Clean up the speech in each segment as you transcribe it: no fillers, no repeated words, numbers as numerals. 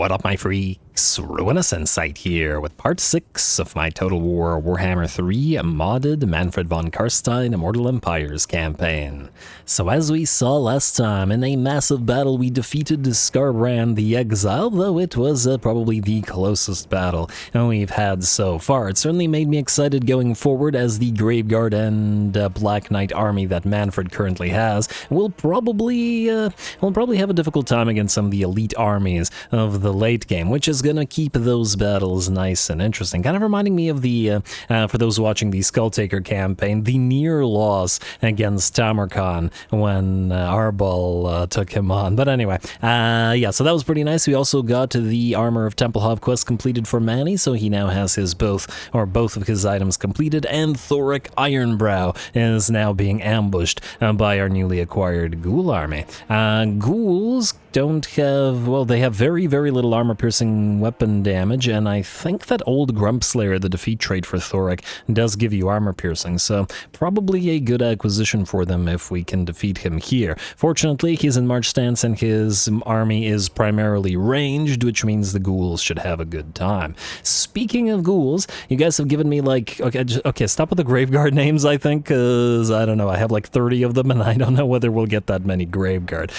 What up, my freaks? RuinusInsight here with part 6 of my Total War Warhammer 3 modded Mannfred von Carstein Immortal Empires campaign. So as we saw last time, in a massive battle we defeated Skarbrand the Exile, though it was probably the closest battle we've had so far. It certainly made me excited going forward, as the Graveguard and Black Knight army that Mannfred currently has will probably have a difficult time against some of the elite armies of the late game, which is gonna keep those battles nice and interesting. Kind of reminding me of the, for those watching the Skulltaker campaign, the near loss against Tamerkhan when Arbol took him on. But anyway, yeah, so that was pretty nice. We also got the Armor of Tempelhof quest completed for Manny, so he now has his both of his items completed, and Thoric Ironbrow is now being ambushed by our newly acquired Ghoul army. Ghouls don't have, well, they have very, very little armor-piercing weapon damage, and I think that old Grumpslayer, the defeat trait for Thoric, does give you armor-piercing, so probably a good acquisition for them if we can defeat him here. Fortunately, he's in march stance, and his army is primarily ranged, which means the ghouls should have a good time. Speaking of ghouls, you guys have given me, like, okay, stop with the Graveguard names, I think, because, I don't know, I have like 30 of them, and I don't know whether we'll get that many Graveguard.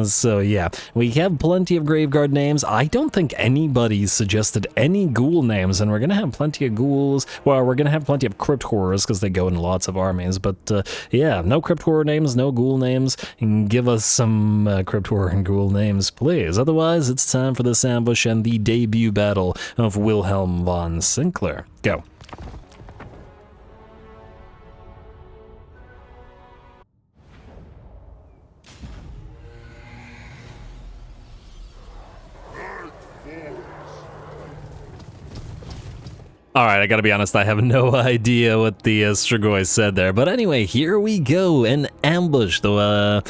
So, yeah, we have plenty of Graveguard names. I don't think anybody suggested any ghoul names, and we're going to have plenty of ghouls. Well, we're going to have plenty of crypt horrors, because they go in lots of armies, but yeah, no crypt horror names, no ghoul names. Give us some crypt horror and ghoul names, please. Otherwise, it's time for this ambush and the debut battle of Wilhelm von Sinclair. Go. Alright, I gotta be honest, I have no idea what the Strigoi said there. But anyway, here we go, an ambush, though,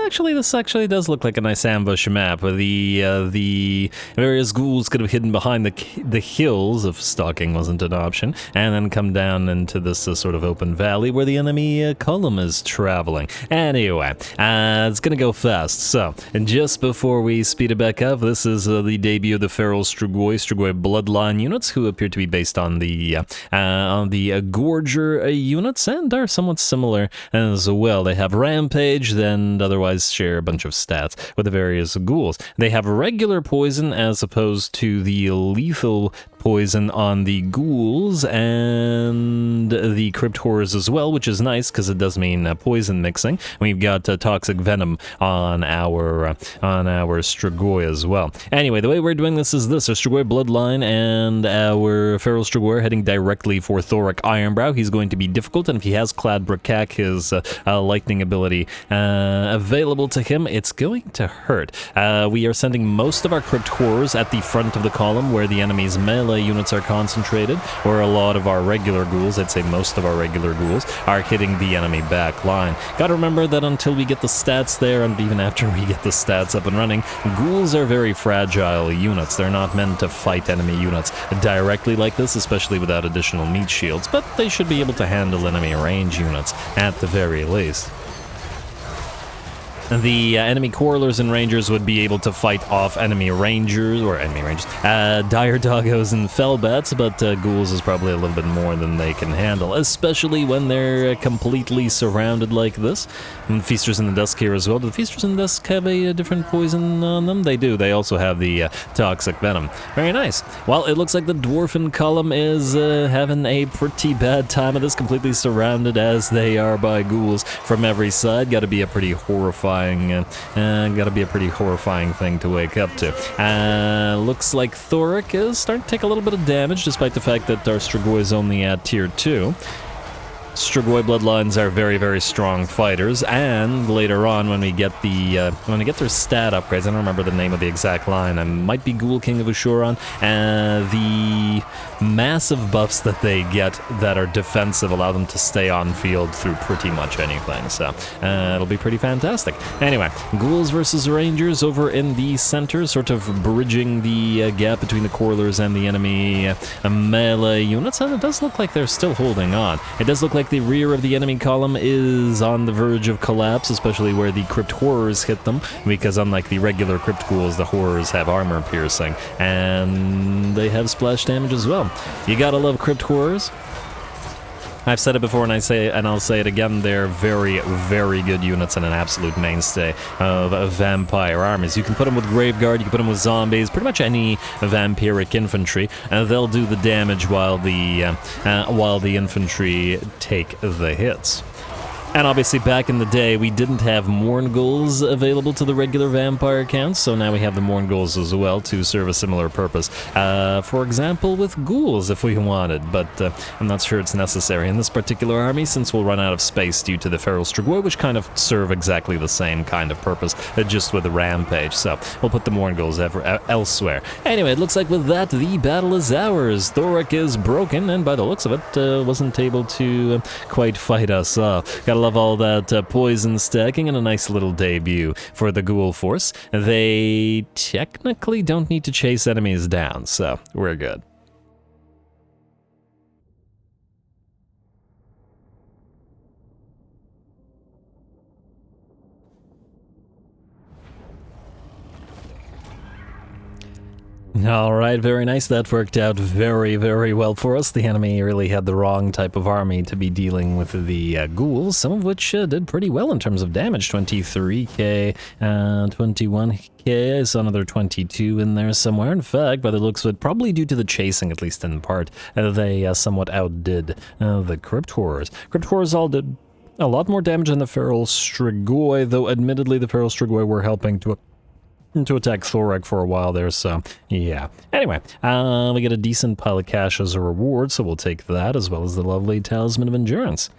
actually, this actually does look like a nice ambush map. The various ghouls could have hidden behind the hills if stalking wasn't an option, and then come down into this sort of open valley where the enemy column is traveling. Anyway, it's gonna go fast, so, and just before we speed it back up, this is the debut of the feral Strigoi bloodline units, who appear to be based on the Gorger units, and are somewhat similar as well. They have Rampage, then otherwise share a bunch of stats with the various ghouls. They have regular poison as opposed to the lethal poison on the ghouls and the crypt horrors as well, which is nice because it does mean poison mixing. We've got toxic venom on our Strigoi as well. Anyway, the way we're doing this is this: our Strigoi bloodline and our feral Strigoi are heading directly for Thoric Ironbrow. He's going to be difficult, and if he has Clad Brakak, his lightning ability, available to him, it's going to hurt. We are sending most of our crypt horrors at the front of the column where the enemy's melee units are concentrated, where a lot of our regular ghouls, I'd say most of our regular ghouls, are hitting the enemy back line. Gotta remember that until we get the stats there, and even after we get the stats up and running, ghouls are very fragile units. They're not meant to fight enemy units directly like this, especially without additional meat shields, but they should be able to handle enemy range units at the very least. The enemy Quarrelers and Rangers would be able to fight off enemy Rangers, Dire Doggos and Fellbats, but Ghouls is probably a little bit more than they can handle, especially when they're completely surrounded like this. And Feasters in the Dusk here as well. Do the Feasters in the Dusk have a different poison on them? They do. They also have the toxic venom. Very nice. Well, it looks like the Dwarfen column is having a pretty bad time of this, completely surrounded as they are by ghouls from every side. Gotta be a pretty horrifying thing to wake up to. Looks like Thoric is starting to take a little bit of damage, despite the fact that our Strigoi is only at tier 2. Strigoi bloodlines are very, very strong fighters, and later on when we get their stat upgrades, I don't remember the name of the exact line, I might be Ghoul King of Ashuron, the massive buffs that they get that are defensive allow them to stay on field through pretty much anything, so it'll be pretty fantastic. Anyway, ghouls versus rangers over in the center, sort of bridging the gap between the corlers and the enemy melee units, and it does look like they're still holding on. It does look like the rear of the enemy column is on the verge of collapse, especially where the crypt horrors hit them, because unlike the regular crypt ghouls, the horrors have armor piercing, and they have splash damage as well. You gotta love crypt horrors. I've said it before and I'll say it again, they're very, very good units and an absolute mainstay of vampire armies. You can put them with Graveguard, you can put them with zombies, pretty much any vampiric infantry, and they'll do the damage while the infantry take the hits. And obviously back in the day, we didn't have Mourn Ghouls available to the regular vampire counts, so now we have the Mourn Ghouls as well to serve a similar purpose. For example, with ghouls if we wanted, but I'm not sure it's necessary in this particular army since we'll run out of space due to the Feral Strigoi, which kind of serve exactly the same kind of purpose, just with a rampage, so we'll put the Mourn Ghouls elsewhere. Anyway, it looks like with that, the battle is ours. Thorek is broken, and by the looks of it, wasn't able to quite fight us off. Gotta love all that poison stacking and a nice little debut for the ghoul force. They technically don't need to chase enemies down, so we're good. Alright, very nice. That worked out very, very well for us. The enemy really had the wrong type of army to be dealing with the ghouls, some of which did pretty well in terms of damage. 23k, 21k, I saw another 22 in there somewhere. In fact, by the looks of it, probably due to the chasing, at least in part, they somewhat outdid the Crypt Horrors. Crypt Horrors all did a lot more damage than the Feral Strigoi, though admittedly the Feral Strigoi were helping to attack Thorek for a while there, so yeah. Anyway, we get a decent pile of cash as a reward, so we'll take that, as well as the lovely Talisman of Endurance.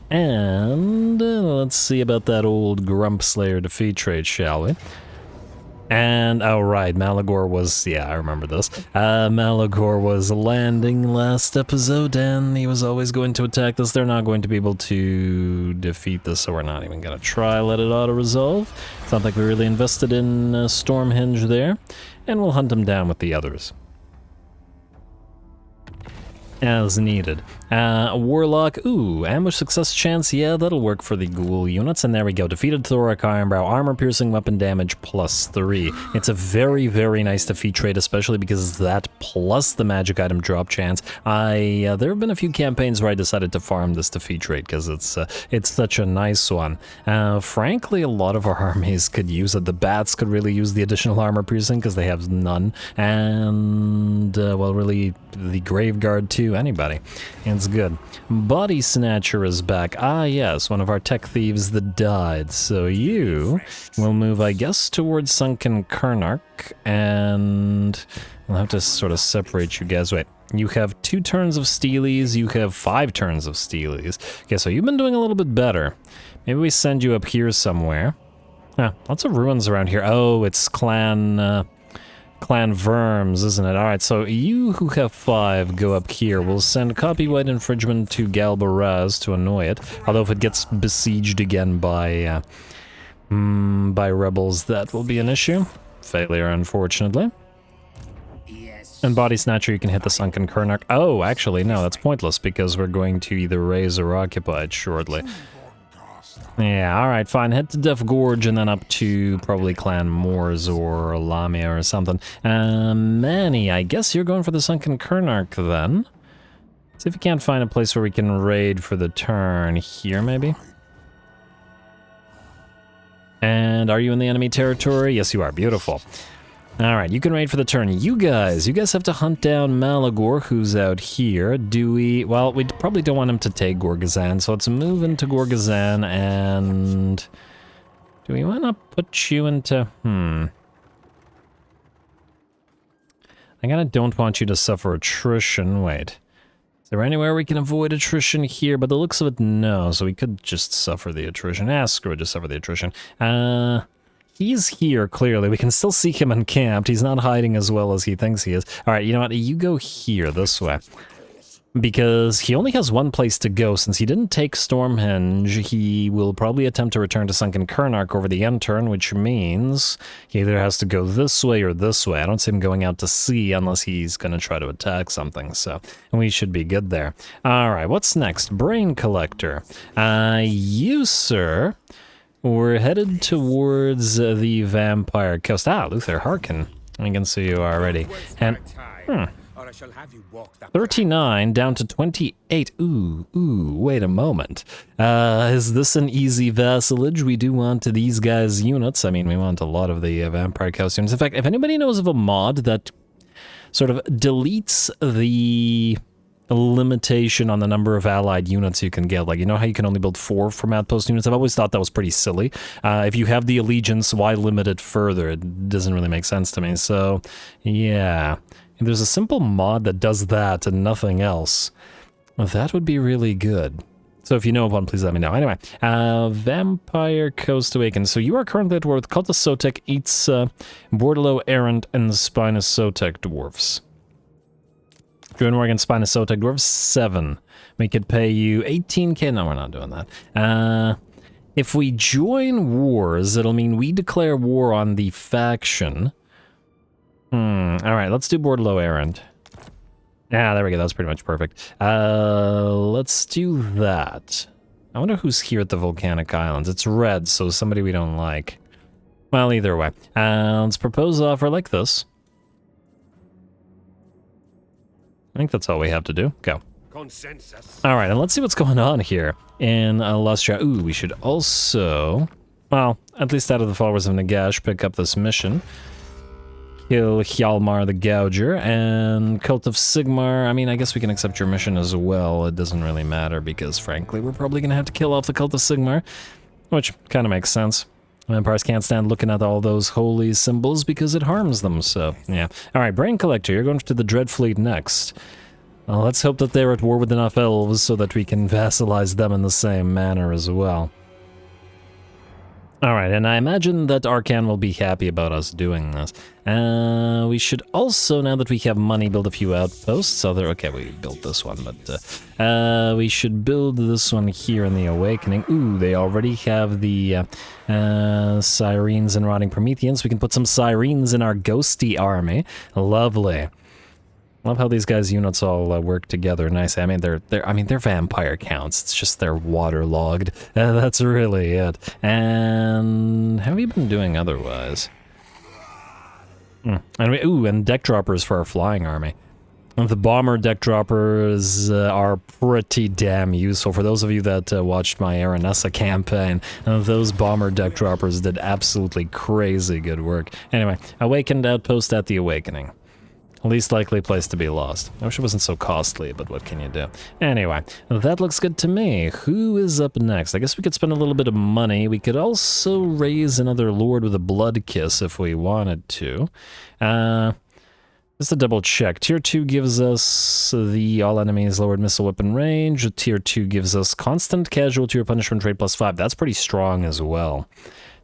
And let's see about that old Grump Slayer defeat trade, shall we? And, oh right, Malagor was, yeah, I remember this. Malagor was landing last episode, and he was always going to attack this. They're not going to be able to defeat this, so we're not even going to try. Let it auto-resolve. It's not like we really invested in Stormhenge there. And we'll hunt him down with the others as needed. Warlock, ooh, ambush success chance, yeah, that'll work for the ghoul units, and there we go. Defeated Thorek Ironbrow, armor-piercing weapon damage +3. It's a very, very nice defeat trait, especially because that plus the magic item drop chance. There have been a few campaigns where I decided to farm this defeat trait, because it's such a nice one. Frankly, a lot of our armies could use it. The bats could really use the additional armor-piercing, because they have none, and, well, really, the Graveguard too, anybody. It's good. Body Snatcher is back. Ah, yes, one of our tech thieves that died. So you will move, I guess, towards Sunken Khernarch, and we'll have to sort of separate you guys. Wait, you have 2 turns of Steelies, you have 5 turns of Steelies. Okay, so you've been doing a little bit better. Maybe we send you up here somewhere. Ah, lots of ruins around here. Oh, it's Clan Verms, isn't it? Alright, so you who have 5 go up here. We'll send Copyright Infringement to Galbaraz to annoy it. Although if it gets besieged again by rebels, that will be an issue. Failure, unfortunately. And Body Snatcher, you can hit the Sunken Khernarch. Oh, actually, no, that's pointless because we're going to either raise or occupy it shortly. Yeah, alright, fine. Head to Death Gorge and then up to probably Clan Moors or Lamia or something. Manny, I guess you're going for the Sunken Khernarch then. See if you can't find a place where we can raid for the turn. Here, maybe? And are you in the enemy territory? Yes, you are. Beautiful. Alright, you can raid for the turn. You guys have to hunt down Malagor, who's out here. Do we... Well, we probably don't want him to take Gorgazan, so let's move into Gorgazan, and... Do we want to put you into... I kinda don't want you to suffer attrition. Wait. Is there anywhere we can avoid attrition here? By the looks of it, no, so we could just suffer the attrition. Screw it, just suffer the attrition. he's here, clearly. We can still see him encamped. He's not hiding as well as he thinks he is. Alright, you know what? You go here, this way. Because he only has one place to go. Since he didn't take Stormhenge, he will probably attempt to return to Sunken Khernarch over the end turn, which means he either has to go this way or this way. I don't see him going out to sea unless he's going to try to attack something, so we should be good there. Alright, what's next? Brain Collector. You, sir, we're headed towards the Vampire Coast. Ah, Luther Harkin. I can see you already. And, 39 down to 28. Ooh, wait a moment. Is this an easy vassalage? We do want these guys' units. I mean, we want a lot of the Vampire Coast units. In fact, if anybody knows of a mod that sort of deletes the limitation on the number of allied units you can get, like, you know how you can only build 4 from outpost units? I've always thought that was pretty silly. If you have the allegiance, why limit it further? It doesn't really make sense to me. So, yeah. If there's a simple mod that does that and nothing else, that would be really good. So if you know of one, please let me know. Anyway, Vampire Coast Awakens. So you are currently at war with Cult of Sotek, eats Bordello, Errant, and Spinous Sotek dwarfs. Join war against Spinous Sotek dwarfs, 7. We could pay you 18k. No, we're not doing that. If we join wars, it'll mean we declare war on the faction. Alright, let's do Bordello Errand. Yeah, there we go, that's pretty much perfect. Let's do that. I wonder who's here at the Volcanic Islands. It's red, so somebody we don't like. Well, either way. Let's propose an offer like this. I think that's all we have to do. Go. Consensus. Alright, and let's see what's going on here in Lustria. Ooh, we should also, well, at least out of the followers of Nagash, pick up this mission. Kill Hjalmar the Gouger, and Cult of Sigmar. I mean, I guess we can accept your mission as well. It doesn't really matter, because frankly, we're probably going to have to kill off the Cult of Sigmar, which kind of makes sense. Vampires can't stand looking at all those holy symbols because it harms them, so, yeah. Alright, Brain Collector, you're going to the Dread Fleet next. Well, let's hope that they're at war with enough elves so that we can vassalize them in the same manner as well. Alright, and I imagine that Arcan will be happy about us doing this. We should also, now that we have money, build a few outposts. Okay, we built this one, but we should build this one here in the Awakening. Ooh, they already have the Sirens and Rotting Prometheans. We can put some Sirens in our Ghosty army. Lovely. Love how these guys' units all work together. Nice. I mean, they're vampire counts. It's just they're waterlogged. That's really it. And how have you been doing otherwise? And deck droppers for our flying army. The bomber deck droppers are pretty damn useful. For those of you that watched my Aranessa campaign, those bomber deck droppers did absolutely crazy good work. Anyway, Awakened Outpost at the Awakening. Least likely place to be lost. I wish it wasn't so costly, but what can you do? Anyway, that looks good to me. Who is up next? I guess we could spend a little bit of money. We could also raise another Lord with a Blood Kiss if we wanted to. Just to double check. Tier 2 gives us the all enemies lowered missile weapon range. Tier 2 gives us constant casualty or punishment rate +5. That's pretty strong as well,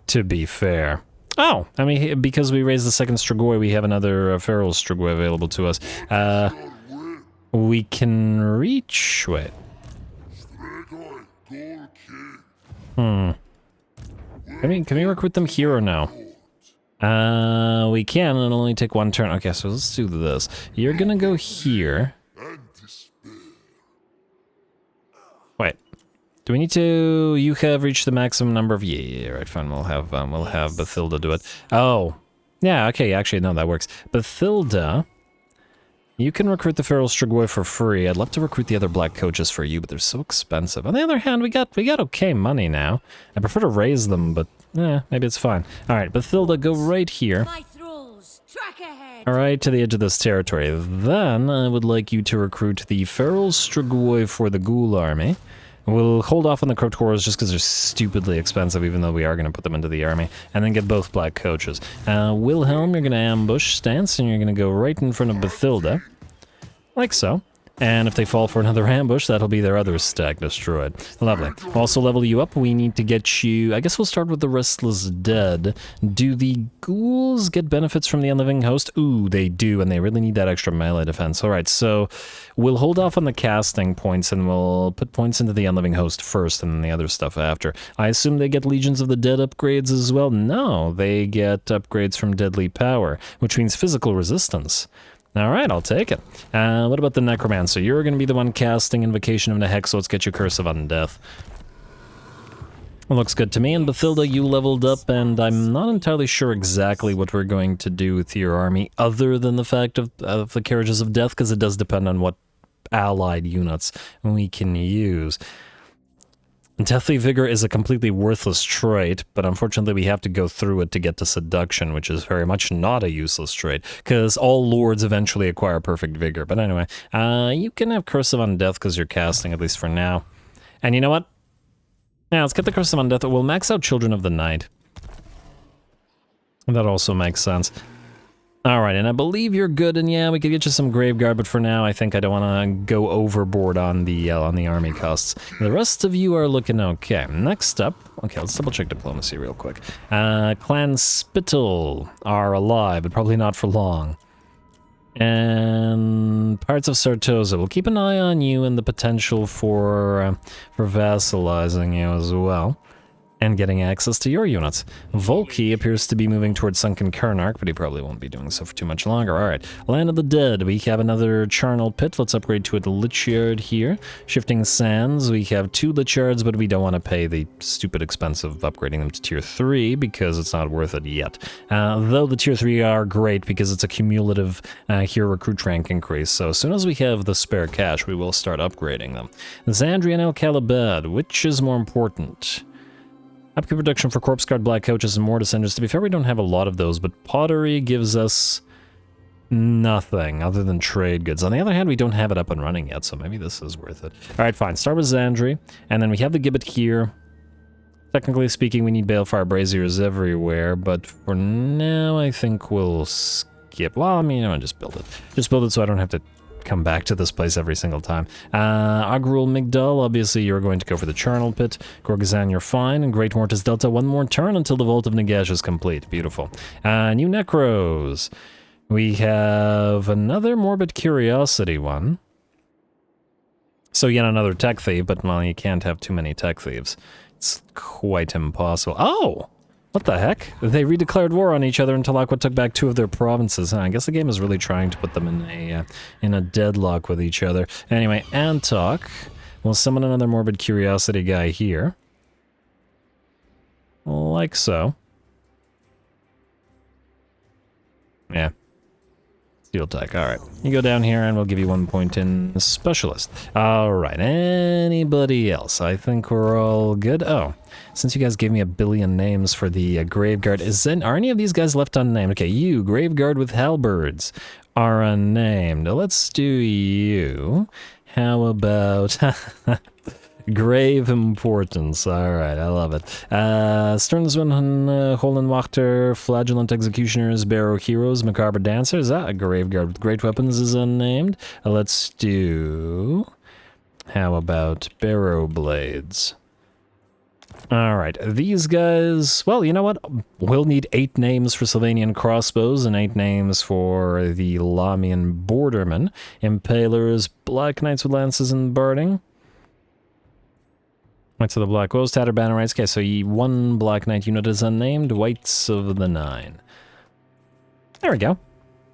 to be fair. Oh, I mean, because we raised the second Strigoi, we have another Feral Strigoi available to us. We can reach... Wait. Can we recruit them here or no? We can, and it'll only take one turn. Okay, so let's do this. You're gonna go here. Wait. Do we need to... You have reached the maximum number of... Yeah, right, fine. We'll have Bathilda do it. Oh. Yeah, okay, actually, no, that works. Bathilda, you can recruit the Feral Strigoi for free. I'd love to recruit the other black coaches for you, but they're so expensive. On the other hand, we got okay money now. I prefer to raise them, but maybe it's fine. Alright, Bathilda, go right here. Alright, to the edge of this territory. Then, I would like you to recruit the Feral Strigoi for the Ghoul army. We'll hold off on the Crypt Horrors just because they're stupidly expensive, even though we are going to put them into the army, and then get both black coaches. Wilhelm, you're going to ambush stance, and you're going to go right in front of Bathilda, like so. And if they fall for another ambush, that'll be their other stack destroyed. Lovely. Also level you up. We need to get you... I guess we'll start with the Restless Dead. Do the ghouls get benefits from the Unliving Host? Ooh, they do, and they really need that extra melee defense. Alright, so we'll hold off on the casting points, and we'll put points into the Unliving Host first, and then the other stuff after. I assume they get Legions of the Dead upgrades as well? No, they get upgrades from Deadly Power, which means physical resistance. Alright, I'll take it. What about the Necromancer? You're going to be the one casting Invocation of Nehek, so let's get you Curse of Undeath. Looks good to me. And Bathilda, you leveled up, and I'm not entirely sure exactly what we're going to do with your army, other than the fact of the Carriages of Death, because it does depend on what allied units we can use. Deathly Vigor is a completely worthless trait, but unfortunately we have to go through it to get to Seduction, which is very much not a useless trait, because all lords eventually acquire Perfect Vigor. But anyway, you can have Curse of Undeath because you're casting, at least for now. And you know what? Yeah, let's get the Curse of Undeath. We'll max out Children of the Night. That also makes sense. Alright, and I believe you're good, and yeah, we could get you some Graveguard, but for now, I think I don't want to go overboard on the army costs. The rest of you are looking okay. Next up, okay, let's double check diplomacy real quick. Clan Spittle are alive, but probably not for long. And Pirates of Sartosa, we'll keep an eye on you and the potential for vassalizing you as well. And getting access to your units. Volky appears to be moving towards Sunken Khernarch, but he probably won't be doing so for too much longer. Alright, Land of the Dead. We have another Charnel Pit. Let's upgrade to a Lichyard here. Shifting Sands. We have 2 Lichyards, but we don't want to pay the stupid expense of upgrading them to Tier 3 because it's not worth it yet. Though the Tier 3 are great because it's a cumulative hero recruit rank increase. So as soon as we have the spare cash, we will start upgrading them. Zandri and El Calibad. Which is more important? Upkeep production for Corpse Guard, Black Coaches, and Mortis Engines. To be fair, we don't have a lot of those, but Pottery gives us nothing other than trade goods. On the other hand, we don't have it up and running yet, so maybe this is worth it. Alright, fine. Start with Zandri, and then we have the Gibbet here. Technically speaking, we need Balefire Braziers everywhere, but for now, I think we'll skip. Well, I mean, I'll just build it. Just build it so I don't have to come back to this place every single time. Agrul Migdal, obviously you're going to go for the Charnel Pit. Gorgazan, you're fine. And Great Mortis Delta, one more turn until the Vault of Nagash is complete. Beautiful. New Necros. We have another Morbid Curiosity one. So yet another Tech Thief, but well, you can't have too many Tech Thieves. It's quite impossible. Oh! What the heck? They redeclared war on each other until Aqua took back 2 of their provinces. I guess the game is really trying to put them in a deadlock with each other. Anyway, Antok. We'll summon another Morbid Curiosity guy here. Like so. Yeah. Steel Tech, alright. You go down here and we'll give you 1 point in Specialist. Alright, anybody else? I think we're all good. Oh, since you guys gave me a billion names for the Graveguard, are any of these guys left unnamed? Okay, you, Graveguard with Halberds, are unnamed. Let's do you. How about... Grave Importance. Alright, I love it. Sternswin, Holenwachter, Flagellant Executioners, Barrow Heroes, Macabre Dancers. A Graveguard with Great Weapons is unnamed. Let's do... How about Barrow Blades? Alright, these guys... Well, you know what? We'll need 8 names for Sylvanian Crossbows and 8 names for the Lamian Bordermen. Impalers, Black Knights with Lances and Barding. Knights of the Black Wolves, Tattered Bannerites. Okay, so 1 Black Knight unit is unnamed. Whites of the 9. There we go.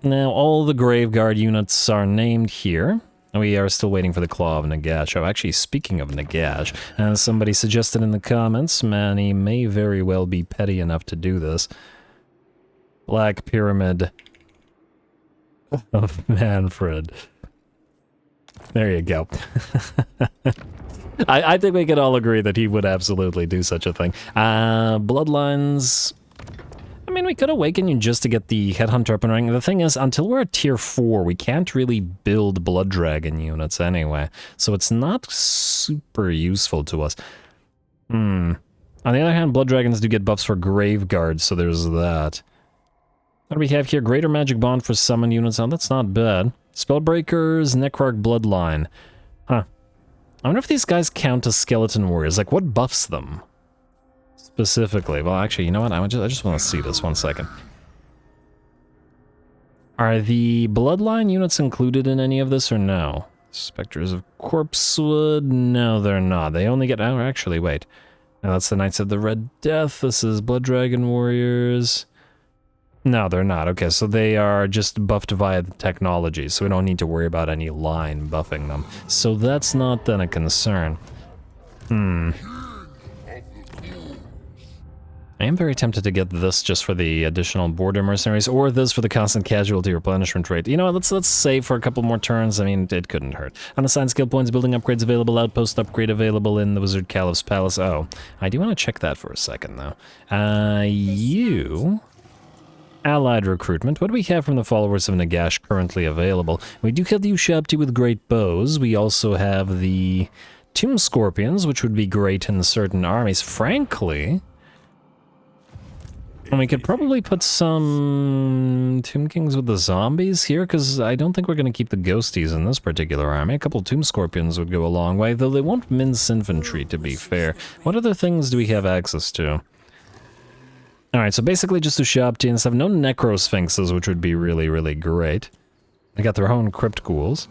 Now, all the Graveguard units are named here. We are still waiting for the Claw of Nagash. Oh, actually, speaking of Nagash, as somebody suggested in the comments, Manny may very well be petty enough to do this. Black Pyramid of Mannfred. There you go. I think we could all agree that he would absolutely do such a thing. Bloodlines... I mean, we could awaken you just to get the Headhunter up and running. The thing is, until we're at Tier 4, we can't really build Blood Dragon units anyway. So it's not super useful to us. On the other hand, Blood Dragons do get buffs for Graveguards, so there's that. What do we have here? Greater Magic Bond for summon units. Oh, that's not bad. Spellbreakers, Necrarch Bloodline. Huh. I wonder if these guys count as skeleton warriors. Like, what buffs them? Specifically. Well, actually, you know what? I just want to see this 1 second. Are the Bloodline units included in any of this or no? Spectres of Corpsewood? No, they're not. They only get... Oh, actually, wait. No, that's the Knights of the Red Death. This is Blood Dragon Warriors. No, they're not. Okay, so they are just buffed via the technology, so we don't need to worry about any line buffing them. So that's not then a concern. I am very tempted to get this just for the additional border mercenaries, or this for the constant casualty replenishment rate. You know what, let's save for a couple more turns. I mean, it couldn't hurt. Unassigned skill points, building upgrades available, outpost upgrade available in the Wizard Caliph's Palace. Oh, I do want to check that for a second, though. You... Allied recruitment. What do we have from the followers of Nagash currently available? We do have the Ushabti with great bows. We also have the Tomb Scorpions, which would be great in certain armies. Frankly... And we could probably put some Tomb Kings with the zombies here, because I don't think we're going to keep the ghosties in this particular army. A couple Tomb Scorpions would go a long way, though they won't mince infantry, to be fair. What other things do we have access to? Alright, so basically just Ushabti and stuff. No Necrosphinxes, which would be really, really great. They got their own Crypt Ghouls.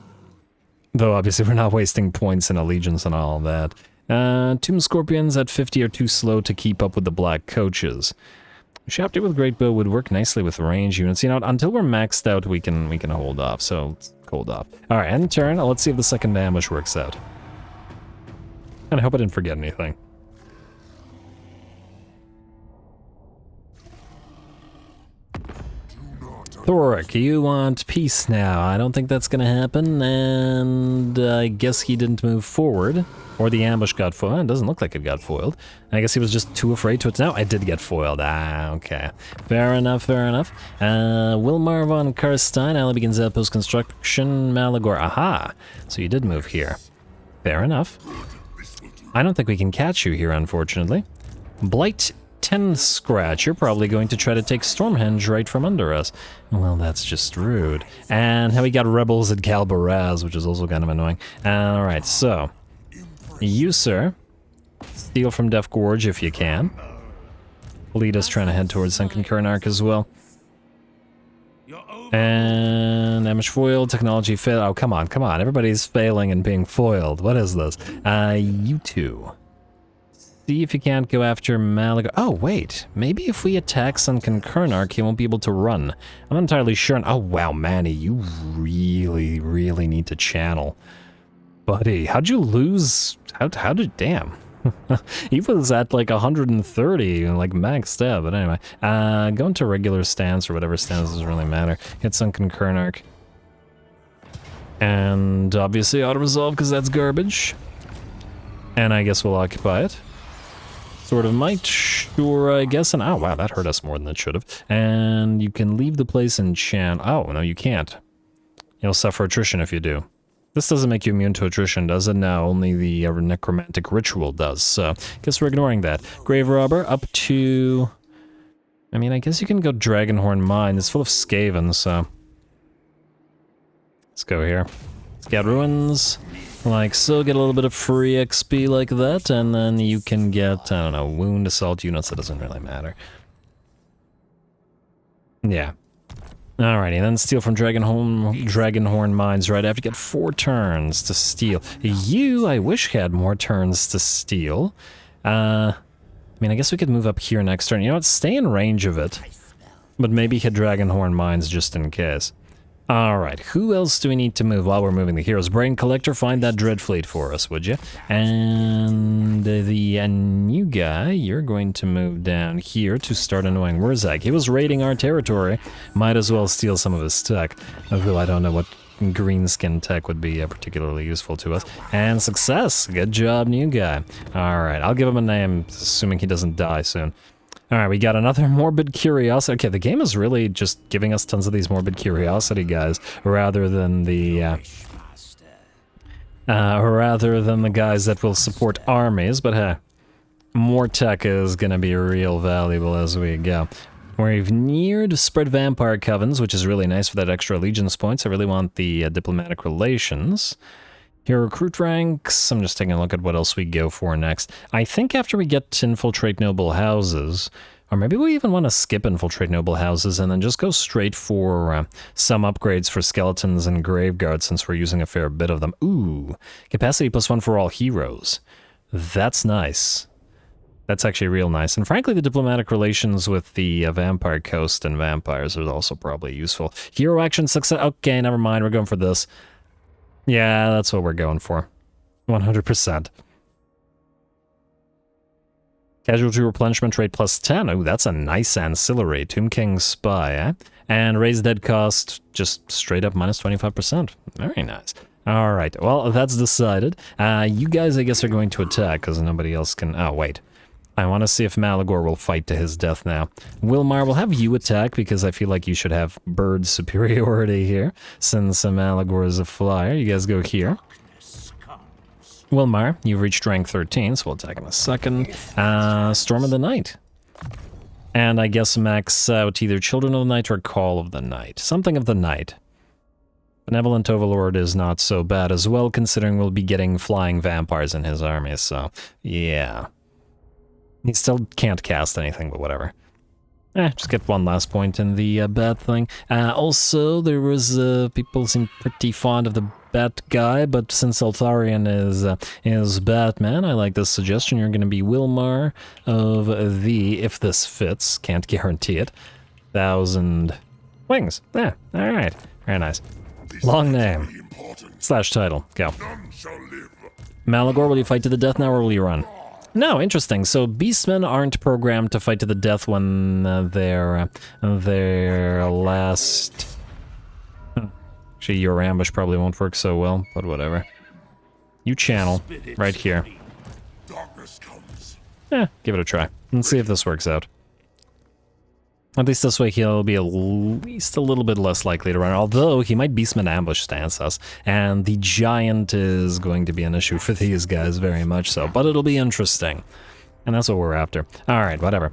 Though, obviously, we're not wasting points in Allegiance and all that. Tomb Scorpions at 50 are too slow to keep up with the Black Coaches. Ushabti with Great Bow would work nicely with range units. You know, until we're maxed out, we can hold off, so let's hold off. Alright, end turn. Let's see if the second ambush works out. And I hope I didn't forget anything. Thoric, you want peace now. I don't think that's gonna happen, and I guess he didn't move forward. Or the ambush got foiled. It doesn't look like it got foiled. I guess he was just too afraid to attack. No, it did get foiled. Ah, okay. Fair enough, fair enough. Wilmar von Carstein, ally begins outpost construction, Malagor. Aha! So you did move here. Fair enough. I don't think we can catch you here, unfortunately. Blight 10 Scratch, you're probably going to try to take Stormhenge right from under us. Well, that's just rude. And how we got rebels at Galbaraz, which is also kind of annoying. Alright, so... You, sir, steal from Death Gorge if you can. Lead us trying to head towards Sunken Khernarch as well. And damage foiled, technology fail. Oh, come on, come on. Everybody's failing and being foiled. What is this? You two. See if you can't go after Malaga. Oh, wait. Maybe if we attack Sunken Khernarch, he won't be able to run. I'm not entirely sure. Oh, wow, Manny, you really, really need to channel. Buddy, how'd you lose? How did, damn. He was at like 130, like maxed out, but anyway. Go into regular stance or whatever stance doesn't really matter. Hit Sunken Khernarch. And obviously auto-resolve because that's garbage. And I guess we'll occupy it. Sort of might, sure, I guess. And oh wow, that hurt us more than it should have. And you can leave the place and chant. Oh, no, you can't. You'll suffer attrition if you do. This doesn't make you immune to attrition, does it? No, only the necromantic ritual does, so guess we're ignoring that. Grave Robber, up to... I mean, I guess you can go Dragonhorn Mine. It's full of Skaven, so... Let's go here. Let's get Ruins, like so, get a little bit of free XP like that, and then you can get, I don't know, Wound Assault units, that doesn't really matter. Yeah. Alrighty, then steal from Dragonhorn Mines right after. Get 4 turns to steal. You, I wish, had more turns to steal. I mean, I guess we could move up here next turn. You know what, stay in range of it. But maybe hit Dragonhorn Mines just in case. Alright, who else do we need to move while we're moving? The Hero's Brain Collector, find that Dread Fleet for us, would you? And the new guy, you're going to move down here to start annoying Wurzag. He was raiding our territory. Might as well steal some of his tech. Although I don't know what greenskin tech would be particularly useful to us. And success! Good job, new guy. Alright, I'll give him a name, assuming he doesn't die soon. Alright, we got another Morbid Curiosity. Okay, the game is really just giving us tons of these Morbid Curiosity guys, rather than the guys that will support armies, but hey, more tech is gonna be real valuable as we go. We've neared spread vampire covens, which is really nice for that extra allegiance points. I really want the diplomatic relations. Here, recruit ranks. I'm just taking a look at what else we go for next. I think after we get to infiltrate noble houses, or maybe we even want to skip infiltrate noble houses and then just go straight for some upgrades for skeletons and graveguards since we're using a fair bit of them. Ooh, capacity +1 for all heroes. That's nice. That's actually real nice. And frankly, the diplomatic relations with the Vampire Coast and vampires is also probably useful. Hero action success. Okay, never mind. We're going for this. Yeah, that's what we're going for. 100%. Casualty replenishment rate +10. Oh, that's a nice ancillary. Tomb King's Spy, eh? And raised dead cost, just straight up -25%. Very nice. Alright, well, that's decided. You guys, I guess, are going to attack, because nobody else can... Oh, wait. I want to see if Malagor will fight to his death now. Wilmar, will have you attack, because I feel like you should have bird superiority here, since Malagor is a flyer. You guys go here. Wilmar, you've reached rank 13, so we'll attack in a second. Storm of the Night. And I guess max out either Children of the Night or Call of the Night. Something of the Night. Benevolent Overlord is not so bad as well, considering we'll be getting flying vampires in his army, so yeah. He still can't cast anything, but whatever. Just get one last point in the bat thing. Also, there was, people seem pretty fond of the bat guy, but since Altarian is Batman, I like this suggestion. You're going to be Wilmar of the, if this fits, can't guarantee it, 1,000 wings. Yeah, alright. Very nice. Long name. / title. Go. Malagor, will you fight to the death now, or will you run? No, interesting. So Beastmen aren't programmed to fight to the death when their last... Actually, your ambush probably won't work so well, but whatever. You channel right here. Give it a try. Let's see if this works out. At least this way he'll be at least a little bit less likely to run, although he might Beastman ambush stance us, and the giant is going to be an issue for these guys very much so, but it'll be interesting. And that's what we're after. Alright, whatever.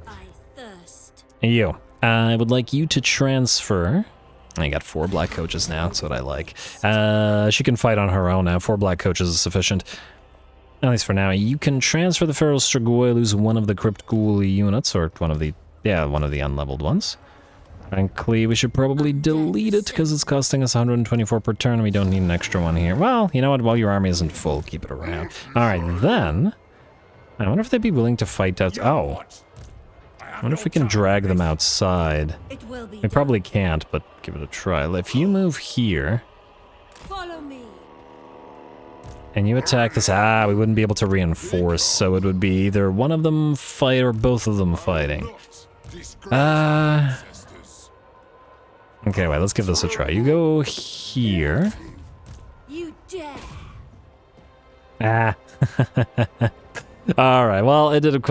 You. I would like you to transfer... I got 4 black coaches now, that's what I like. She can fight on her own now, 4 black coaches is sufficient. At least for now. You can transfer the Feral Strigoi, lose one of the Crypt Ghoul units, or one of the unleveled ones. Frankly, we should probably delete it because it's costing us 124 per turn and we don't need an extra one here. Well, you know what, while your army isn't full, keep it around. Alright, then... I wonder if they'd be willing to fight out... Oh. I wonder if we can drag them outside. We probably can't, but give it a try. If you move here... and you attack this... we wouldn't be able to reinforce, so it would be either one of them fight or both of them fighting. Okay, wait, let's give this a try. You go here. You dare. Alright, well, it didn't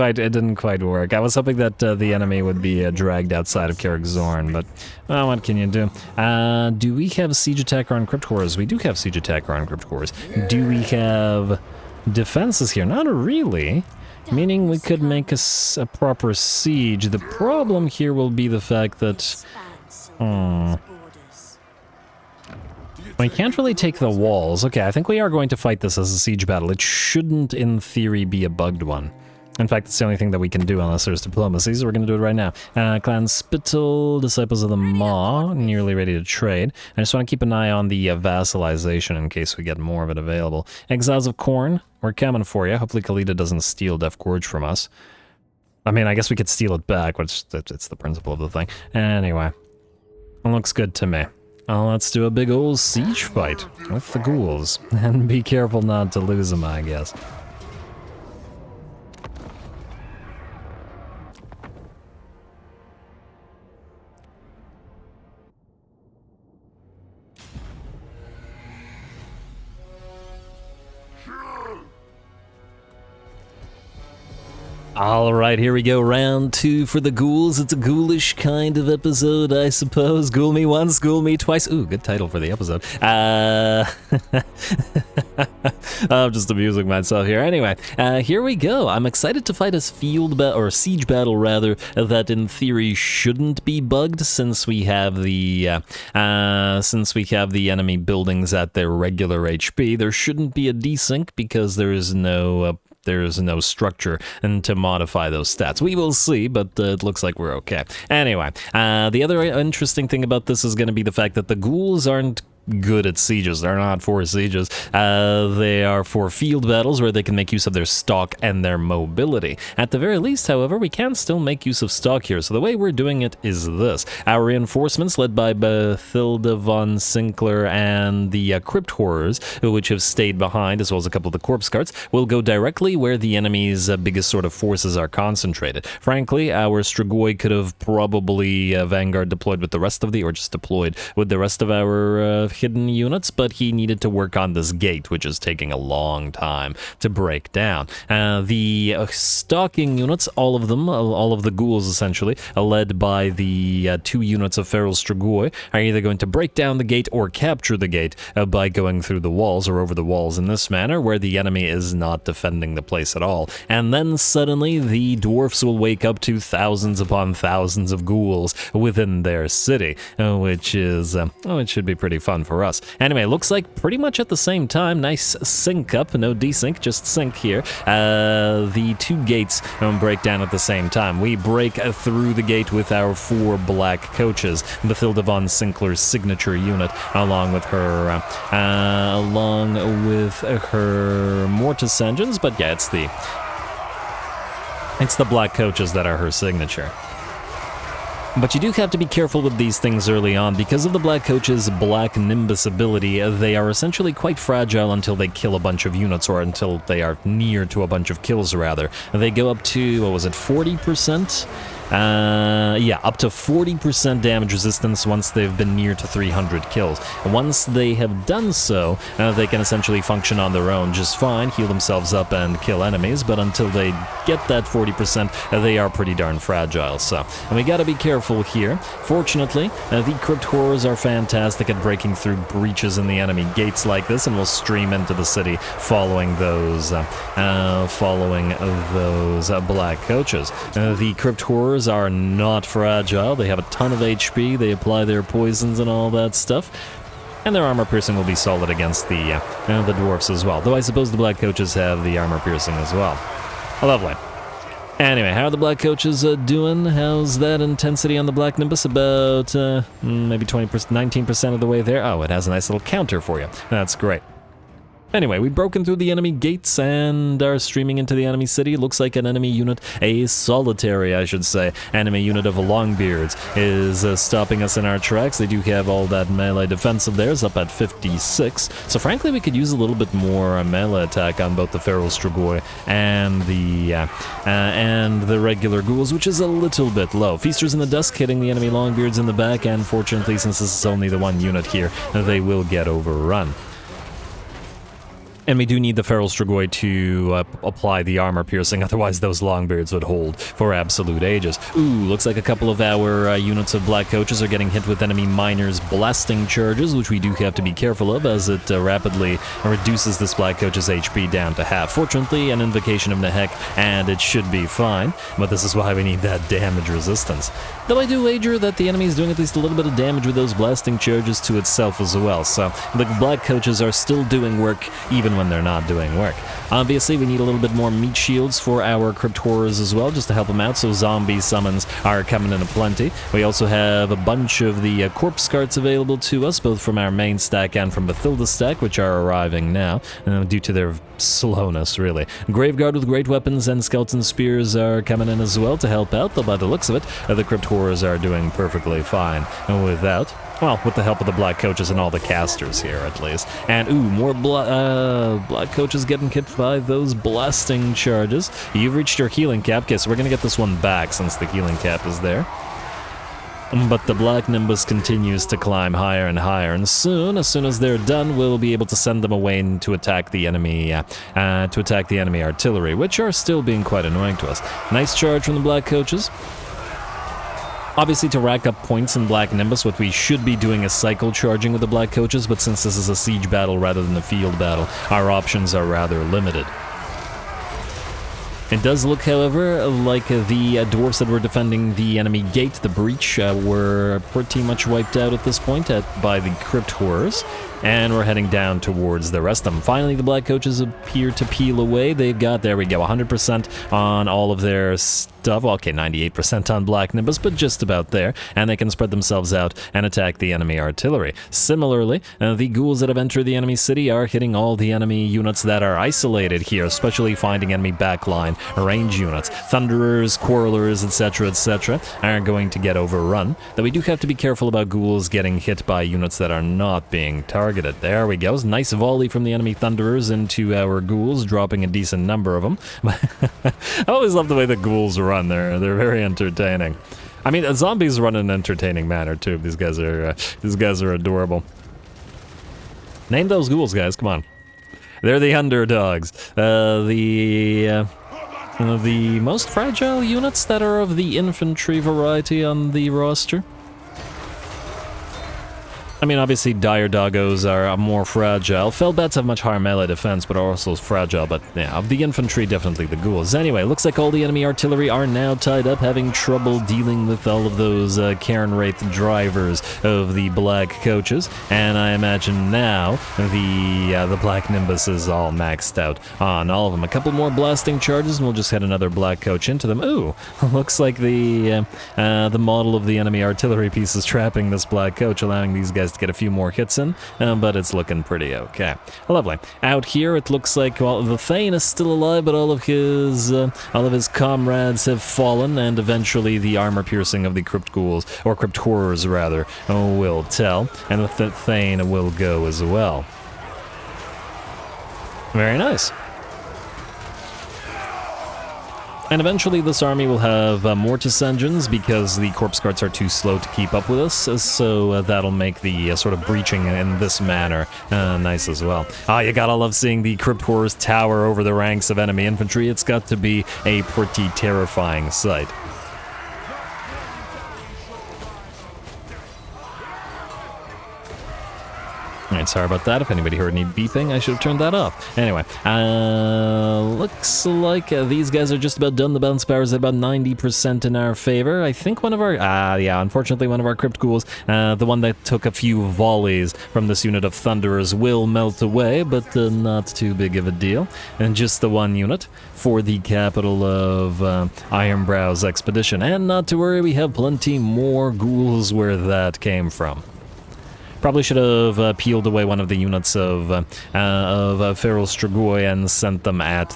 quite work. I was hoping that the enemy would be dragged outside of Karak Zorn, but, well, what can you do? Do we have Siege Attacker on Crypt Cores? We do have Siege Attacker on Crypt Cores. Do we have defenses here? Not really. Meaning we could make a proper siege. The problem here will be the fact that... we can't really take the walls. Okay, I think we are going to fight this as a siege battle. It shouldn't, in theory, be a bugged one. In fact, it's the only thing that we can do unless there's diplomacy, so we're going to do it right now. Clan Spittle, Disciples of the Maw, nearly ready to trade. I just want to keep an eye on the vassalization in case we get more of it available. Exiles of Khorne, we're coming for you. Hopefully Khalida doesn't steal Death Gorge from us. I mean, I guess we could steal it back, but it's the principle of the thing. Anyway, it looks good to me. Well, let's do a big old siege fight with the ghouls. And be careful not to lose them, I guess. Alright, here we go, round 2 for the ghouls. It's a ghoulish kind of episode, I suppose. Ghoul me once, ghoul me twice. Ooh, good title for the episode. I'm just amusing myself here. Anyway, here we go. I'm excited to fight a siege battle rather that in theory shouldn't be bugged, since we have the enemy buildings at their regular HP. There shouldn't be a desync because there is no structure and to modify those stats. We will see, but it looks like we're okay. Anyway, the other interesting thing about this is going to be the fact that the ghouls aren't good at sieges. They're not for sieges. They are for field battles where they can make use of their stock and their mobility. At the very least, however, we can still make use of stock here. So the way we're doing it is this. Our reinforcements, led by Bathilda von Sinclair and the Crypt Horrors, which have stayed behind, as well as a couple of the corpse carts, will go directly where the enemy's biggest sort of forces are concentrated. Frankly, our Strigoi could have probably Vanguard deployed with the rest of or just deployed with the rest of our hidden units, but he needed to work on this gate, which is taking a long time to break down. The stalking units, all of them, all of the ghouls essentially, led by the 2 units of Feral Strigoi, are either going to break down the gate or capture the gate by going through the walls or over the walls in this manner, where the enemy is not defending the place at all. And then suddenly the dwarfs will wake up to thousands upon thousands of ghouls within their city, which is, it should be pretty fun for us. Anyway, looks like pretty much at the same time, nice sync up, no desync, just sync here. The 2 gates break down at the same time. We break through the gate with our 4 black coaches, Bathilda von Sinclair's signature unit, along with her Mortis engines, but yeah, it's the black coaches that are her signature. But you do have to be careful with these things early on. Because of the Black Coach's Black Nimbus ability, they are essentially quite fragile until they kill a bunch of units, or until they are near to a bunch of kills, rather. They go up to, 40%? Up to 40% damage resistance once they've been near to 300 kills. Once they have done so, they can essentially function on their own just fine, heal themselves up and kill enemies, but until they get that 40%, they are pretty darn fragile. And we gotta be careful here. Fortunately, the Crypt Horrors are fantastic at breaking through breaches in the enemy gates like this, and will stream into the city following those black coaches. The Crypt Horrors are not fragile. They have a ton of HP, they apply their poisons and all that stuff, and their armor piercing will be solid against the dwarfs as well, though I suppose the black coaches have the armor piercing as well. Lovely. Anyway, how are the black coaches doing? How's that intensity on the Black Nimbus? About maybe 20%, 19% of the way there. Oh, it has a nice little counter for you. That's great. Anyway, we've broken through the enemy gates and are streaming into the enemy city. Looks like an enemy unit, a solitary, I should say, enemy unit of Longbeards is stopping us in our tracks. They do have all that melee defense of theirs up at 56. So frankly, we could use a little bit more melee attack on both the Feral Strigoi and the regular ghouls, which is a little bit low. Feasters in the Dusk hitting the enemy Longbeards in the back, and fortunately, since this is only the 1 unit here, they will get overrun. And we do need the Feral Strigoi to apply the armor piercing, otherwise those Longbeards would hold for absolute ages. Ooh, looks like a couple of our units of Black Coaches are getting hit with enemy Miners' blasting charges, which we do have to be careful of, as it rapidly reduces this Black Coach's HP down to half. Fortunately, an Invocation of Nehek, and it should be fine, but this is why we need that damage resistance. Though I do wager that the enemy is doing at least a little bit of damage with those blasting charges to itself as well, so the Black Coaches are still doing work even when they're not doing work. Obviously, we need a little bit more meat shields for our Crypt Horrors as well, just to help them out, so zombie summons are coming in aplenty. We also have a bunch of the corpse carts available to us, both from our main stack and from Bathilda's stack, which are arriving now, due to their slowness, really. Graveguard with great weapons and skeleton spears are coming in as well to help out, though by the looks of it, the Crypt Horrors are doing perfectly fine without. Well, with the help of the Black Coaches and all the casters here, at least. And, ooh, more Black Coaches getting hit by those blasting charges. You've reached your healing cap. Okay, so we're going to get this one back since the healing cap is there. But the Black Nimbus continues to climb higher and higher, and soon, as soon as they're done, we'll be able to send them away to attack the enemy, artillery, which are still being quite annoying to us. Nice charge from the Black Coaches. Obviously, to rack up points in Black Nimbus, what we should be doing is cycle charging with the Black Coaches, but since this is a siege battle rather than a field battle, our options are rather limited. It does look, however, like the dwarves that were defending the enemy gate, the breach, were pretty much wiped out at this point by the crypt horrors, and we're heading down towards the rest of them. Finally, the Black Coaches appear to peel away. They've got, there we go, 100% on all of their stuff. Well, okay, 98% on Black Nimbus, but just about there, and they can spread themselves out and attack the enemy artillery. Similarly, the ghouls that have entered the enemy city are hitting all the enemy units that are isolated here, especially finding enemy backline range units. Thunderers, Quarrelers, etc., are going to get overrun, though we do have to be careful about ghouls getting hit by units that are not being targeted. There we go. Nice volley from the enemy Thunderers into our ghouls, dropping a decent number of them. I always love the way the ghouls run. They're very entertaining. I mean, zombies run in an entertaining manner too. These guys are adorable. Name those ghouls, guys. Come on. They're the underdogs. The most fragile units that are of the infantry variety on the roster. I mean, obviously, dire doggos are more fragile. Felbats have much higher melee defense, but are also fragile. But yeah, of the infantry, definitely the ghouls. Anyway, looks like all the enemy artillery are now tied up, having trouble dealing with all of those Khernarch drivers of the Black Coaches. And I imagine now the Black Nimbus is all maxed out on all of them. A couple more blasting charges, and we'll just head another Black Coach into them. Ooh, looks like the model of the enemy artillery piece is trapping this Black Coach, allowing these guys to get a few more hits in, but it's looking pretty okay. Lovely. Out here, it looks like, well, the Thane is still alive, but all of his comrades have fallen, and eventually the armor piercing of the crypt ghouls, or crypt horrors rather, will tell, and the Thane will go as well. Very nice. And eventually this army will have mortis engines because the corpse carts are too slow to keep up with us, so that'll make the sort of breaching in this manner nice as well. You gotta love seeing the crypt horrors tower over the ranks of enemy infantry. It's got to be a pretty terrifying sight. Alright, sorry about that. If anybody heard any beeping, I should have turned that off. Anyway, looks like these guys are just about done. The balance power is at about 90% in our favor. I think one of our, unfortunately one of our crypt ghouls, the one that took a few volleys from this unit of Thunderers, will melt away, but not too big of a deal. And just the one unit for the capital of Ironbrow's expedition. And not to worry, we have plenty more ghouls where that came from. Probably should have peeled away one of the units of Feral Strigoi and sent them at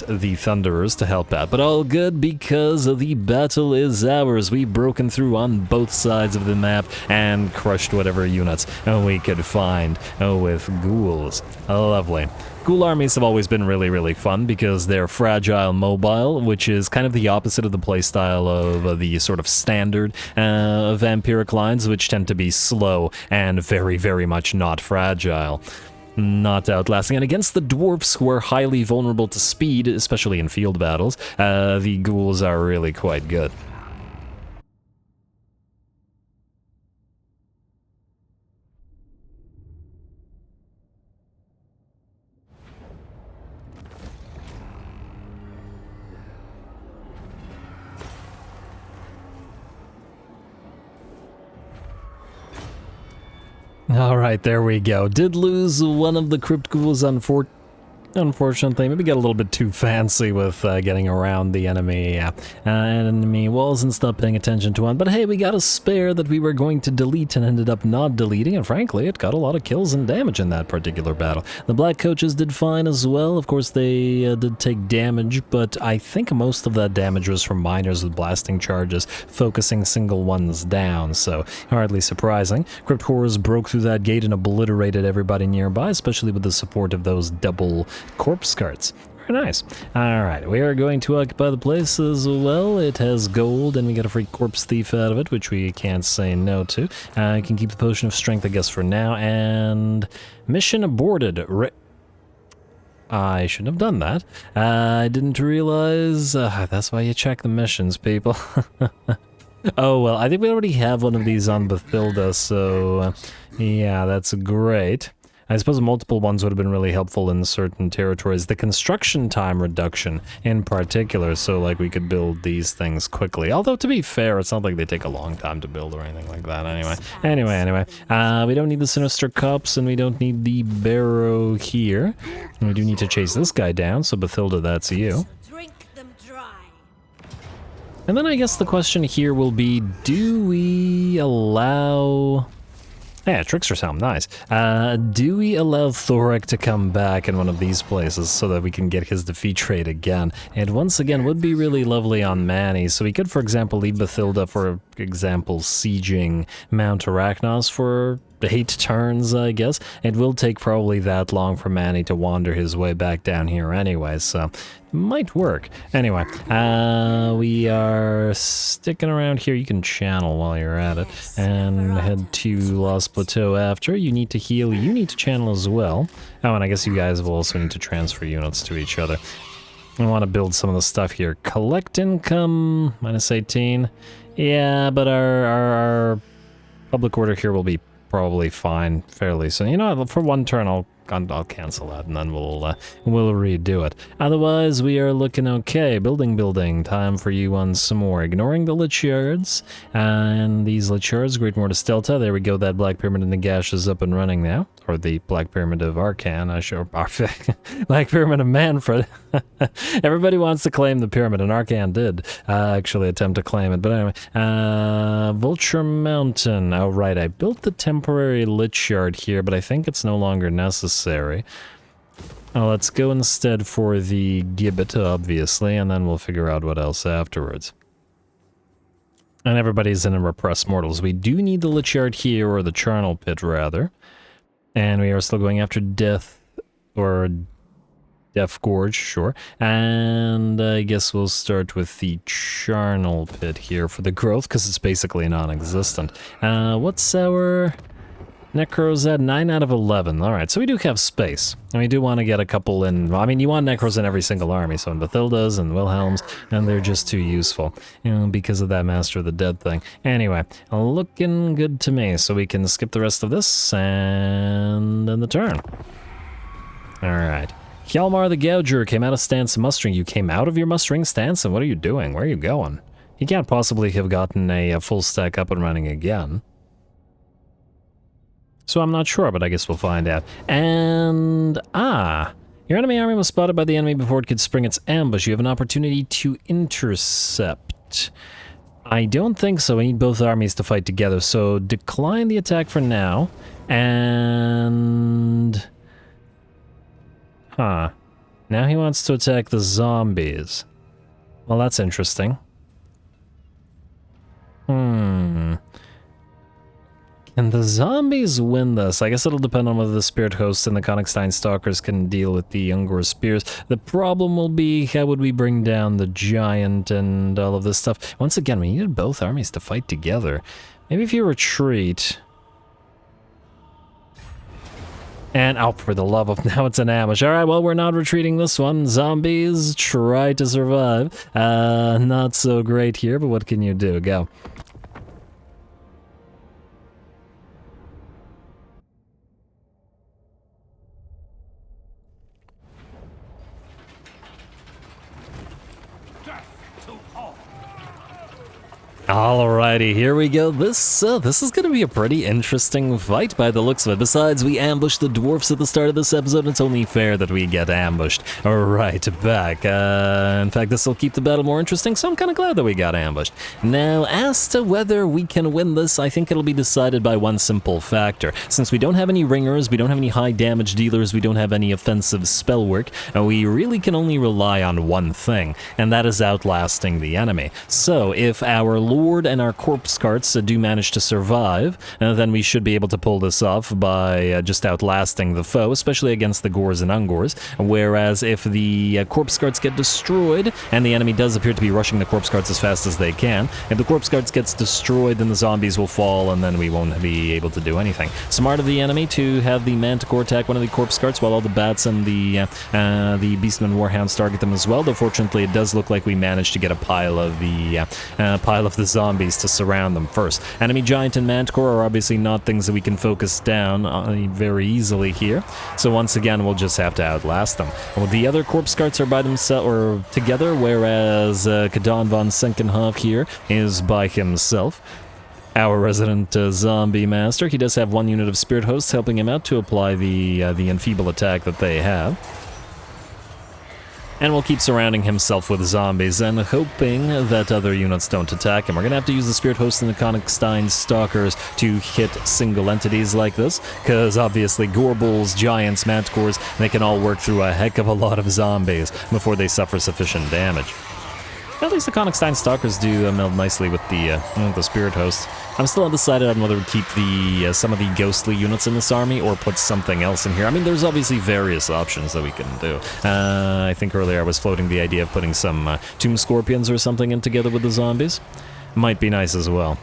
the Thunderers to help out. But all good, because the battle is ours. We've broken through on both sides of the map and crushed whatever units we could find with ghouls. Lovely. Ghoul armies have always been really, really fun because they're fragile mobile, which is kind of the opposite of the playstyle of the sort of standard vampiric lines, which tend to be slow and very, very much not fragile. Not outlasting. And against the dwarfs, who are highly vulnerable to speed, especially in field battles, the ghouls are really quite good. Alright, there we go. Did lose one of the crypt ghouls, unfortunately. Maybe get a little bit too fancy with getting around the enemy walls and stop paying attention to one. But hey, we got a spare that we were going to delete and ended up not deleting, and frankly, it got a lot of kills and damage in that particular battle. The Black Coaches did fine as well. Of course, they did take damage, but I think most of that damage was from miners with blasting charges, focusing single ones down, so hardly surprising. Crypt Horrors broke through that gate and obliterated everybody nearby, especially with the support of those double corpse carts. Very nice. Alright, we are going to occupy the place as well. It has gold, and we get a free corpse thief out of it, which we can't say no to. I can keep the potion of strength, I guess, for now, and mission aborted. I shouldn't have done that. I didn't realize... that's why you check the missions, people. Oh, well, I think we already have one of these on Bathilda, so... yeah, that's great. I suppose multiple ones would have been really helpful in certain territories. The construction time reduction in particular, so like we could build these things quickly. Although to be fair, it's not like they take a long time to build or anything like that anyway. We don't need the Sinister Cups and we don't need the Barrow here. And we do need to chase this guy down, so Bathilda, that's you. And then I guess the question here will be, do we allow... yeah, Trickster's Helm, nice. Do we allow Thorak to come back in one of these places so that we can get his defeat rate again? And once again, would be really lovely on Manny. So we could, for example, leave Bathilda, for example, sieging Mount Arachnos for 8 turns, I guess. It will take probably that long for Manny to wander his way back down here anyway, so might work. Anyway, we are sticking around here. You can channel while you're at it, and head to Lost Plateau after. You need to heal, you need to channel as well. Oh, and I guess you guys will also need to transfer units to each other. I want to build some of the stuff here. Collect income, -18. Yeah, but our public order here will be probably fine fairly soon. You know, for one turn I'll cancel that and then we'll redo it. Otherwise, we are looking okay. Building. Time for you on some more. Ignoring the Lich Yards. And these Lich Yards, Great Mortis Delta. There we go, that Black Pyramid in Nagash is up and running now. Or the Black Pyramid of Arcan, Black Pyramid of Mannfred. Everybody wants to claim the pyramid, and Arcan did actually attempt to claim it. But anyway, Vulture Mountain. Oh, right, I built the temporary Lich Yard here, but I think it's no longer necessary. Let's go instead for the Gibbet, obviously, and then we'll figure out what else afterwards. And everybody's in a Repressed Mortals. We do need the Lich Yard here, or the Charnel Pit, rather. And we are still going after Death, or Death Gorge, sure. And I guess we'll start with the Charnel Pit here for the growth, because it's basically non-existent. What's our Necros at? 9 out of 11. Alright, so we do have space. And we do want to get a couple in. I mean, you want Necros in every single army, so in Bathildas and Wilhelms, and they're just too useful, you know, because of that Master of the Dead thing. Anyway, looking good to me, so we can skip the rest of this, and then the turn. Alright. Hjalmar the Gouger came out of stance mustering. You came out of your mustering stance, and what are you doing? Where are you going? You can't possibly have gotten a full stack up and running again. So I'm not sure, but I guess we'll find out. And, your enemy army was spotted by the enemy before it could spring its ambush. You have an opportunity to intercept. I don't think so. We need both armies to fight together, so decline the attack for now. And... now he wants to attack the zombies. Well, that's interesting. Can the zombies win this? I guess it'll depend on whether the Spirit Hosts and the Konigstein Stalkers can deal with the Ungor Spears. The problem will be, how would we bring down the Giant and all of this stuff? Once again, we needed both armies to fight together. Maybe if you retreat... And, oh, for the love of, now it's an ambush. Alright, well, we're not retreating this one. Zombies, try to survive. Not so great here, but what can you do? Go. Alrighty, here we go. This is gonna be a pretty interesting fight by the looks of it. Besides, we ambushed the dwarfs at the start of this episode, it's only fair that we get ambushed right back. In fact, this will keep the battle more interesting, so I'm kind of glad that we got ambushed. Now, as to whether we can win this, I think it'll be decided by one simple factor. Since we don't have any ringers, we don't have any high damage dealers, we don't have any offensive spell work, we really can only rely on one thing, and that is outlasting the enemy. So, if our Lord Horde and our corpse carts do manage to survive, then we should be able to pull this off by just outlasting the foe, especially against the Gores and Ungors. Whereas if the corpse carts get destroyed, and the enemy does appear to be rushing the corpse carts as fast as they can, if the corpse carts gets destroyed, then the zombies will fall, and then we won't be able to do anything. Smart of the enemy to have the Manticore attack one of the corpse carts, while all the bats and the Beastmen Warhounds target them as well, though fortunately it does look like we managed to get a pile of the zombies to surround them first. Enemy Giant and Manticore are obviously not things that we can focus down very easily here, so once again we'll just have to outlast them. Well, the other corpse carts are by themselves, or together, whereas Kadan von Sunkenhof here is by himself. Our resident zombie master, he does have one unit of spirit hosts helping him out to apply the enfeeble attack that they have. And will keep surrounding himself with zombies and hoping that other units don't attack him. We're going to have to use the Spirit Host and the Konigstein Stalkers to hit single entities like this, because obviously Gorbulls, Giants, Manticores, they can all work through a heck of a lot of zombies before they suffer sufficient damage. At least the Konigstein Stalkers do meld nicely with the Spirit Host. I'm still undecided on whether to keep some of the ghostly units in this army or put something else in here. I mean, there's obviously various options that we can do. I think earlier I was floating the idea of putting some Tomb Scorpions or something in together with the zombies. Might be nice as well.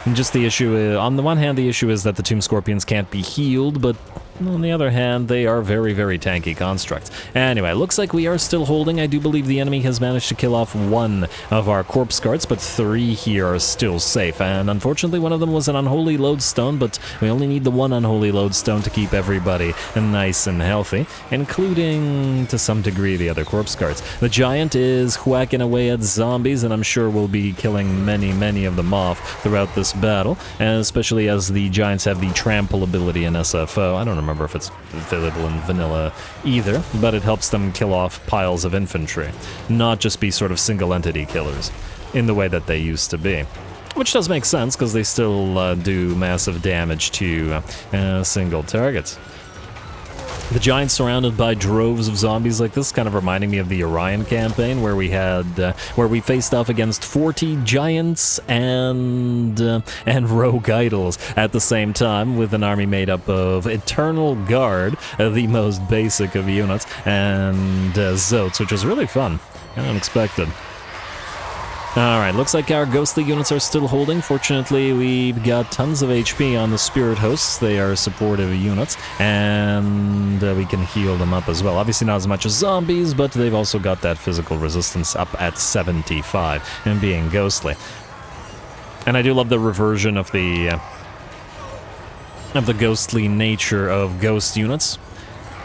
And just the issue is, on the one hand, the issue is that the Tomb Scorpions can't be healed, but on the other hand, they are very, very tanky constructs. Anyway, looks like we are still holding. I do believe the enemy has managed to kill off one of our corpse carts, but 3 here are still safe. And unfortunately, one of them was an unholy lodestone, but we only need the one unholy lodestone to keep everybody nice and healthy, including, to some degree, the other corpse carts. The giant is whacking away at zombies, and I'm sure we'll be killing many, many of them off throughout this battle, especially as the giants have the trample ability in SFO. I don't remember if it's available in vanilla either, but it helps them kill off piles of infantry, not just be sort of single entity killers in the way that they used to be. Which does make sense, because they still do massive damage to single targets. The giants surrounded by droves of zombies like this, kind of reminding me of the Orion campaign, where we had, where we faced off against 40 giants and rogue idols at the same time, with an army made up of Eternal Guard, the most basic of units, and Zotes, which was really fun and unexpected. Alright, looks like our ghostly units are still holding. Fortunately, we've got tons of HP on the Spirit Hosts. They are supportive units, and we can heal them up as well. Obviously not as much as zombies, but they've also got that physical resistance up at 75, and being ghostly. And I do love the reversion of the ghostly nature of ghost units.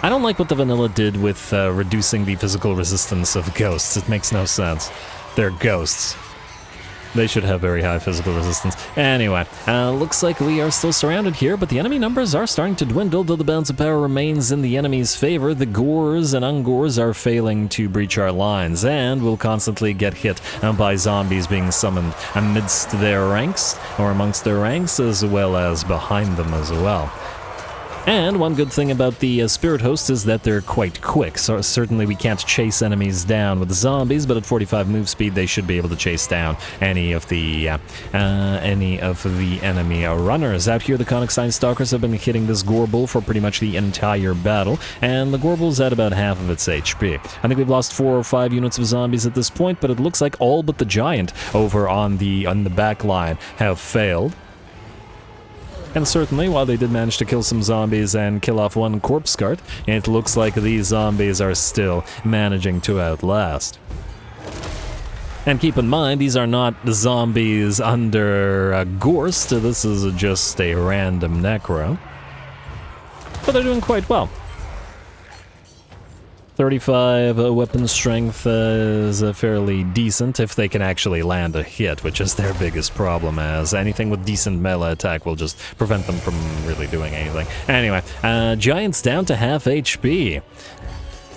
I don't like what the vanilla did with reducing the physical resistance of ghosts. It makes no sense. They're ghosts. They should have very high physical resistance. Anyway, looks like we are still surrounded here, but the enemy numbers are starting to dwindle, though the balance of power remains in the enemy's favor. The Gores and Ungors are failing to breach our lines, and will constantly get hit by zombies being summoned amidst their ranks, or amongst their ranks, as well as behind them as well. And one good thing about the Spirit Host is that they're quite quick, so certainly we can't chase enemies down with zombies, but at 45 move speed they should be able to chase down any of the enemy runners. Out here the Konigstein Stalkers have been hitting this Gorbull for pretty much the entire battle, and the Gorbull's at about half of its HP. I think we've lost 4 or 5 units of zombies at this point, but it looks like all but the giant over on the back line have failed. And certainly, while they did manage to kill some zombies and kill off one corpse cart, it looks like these zombies are still managing to outlast. And keep in mind, these are not zombies under Gorst, this is just a random necro. But they're doing quite well. 35 weapon strength is fairly decent if they can actually land a hit, which is their biggest problem, as anything with decent melee attack will just prevent them from really doing anything. Anyway, Giants down to half HP.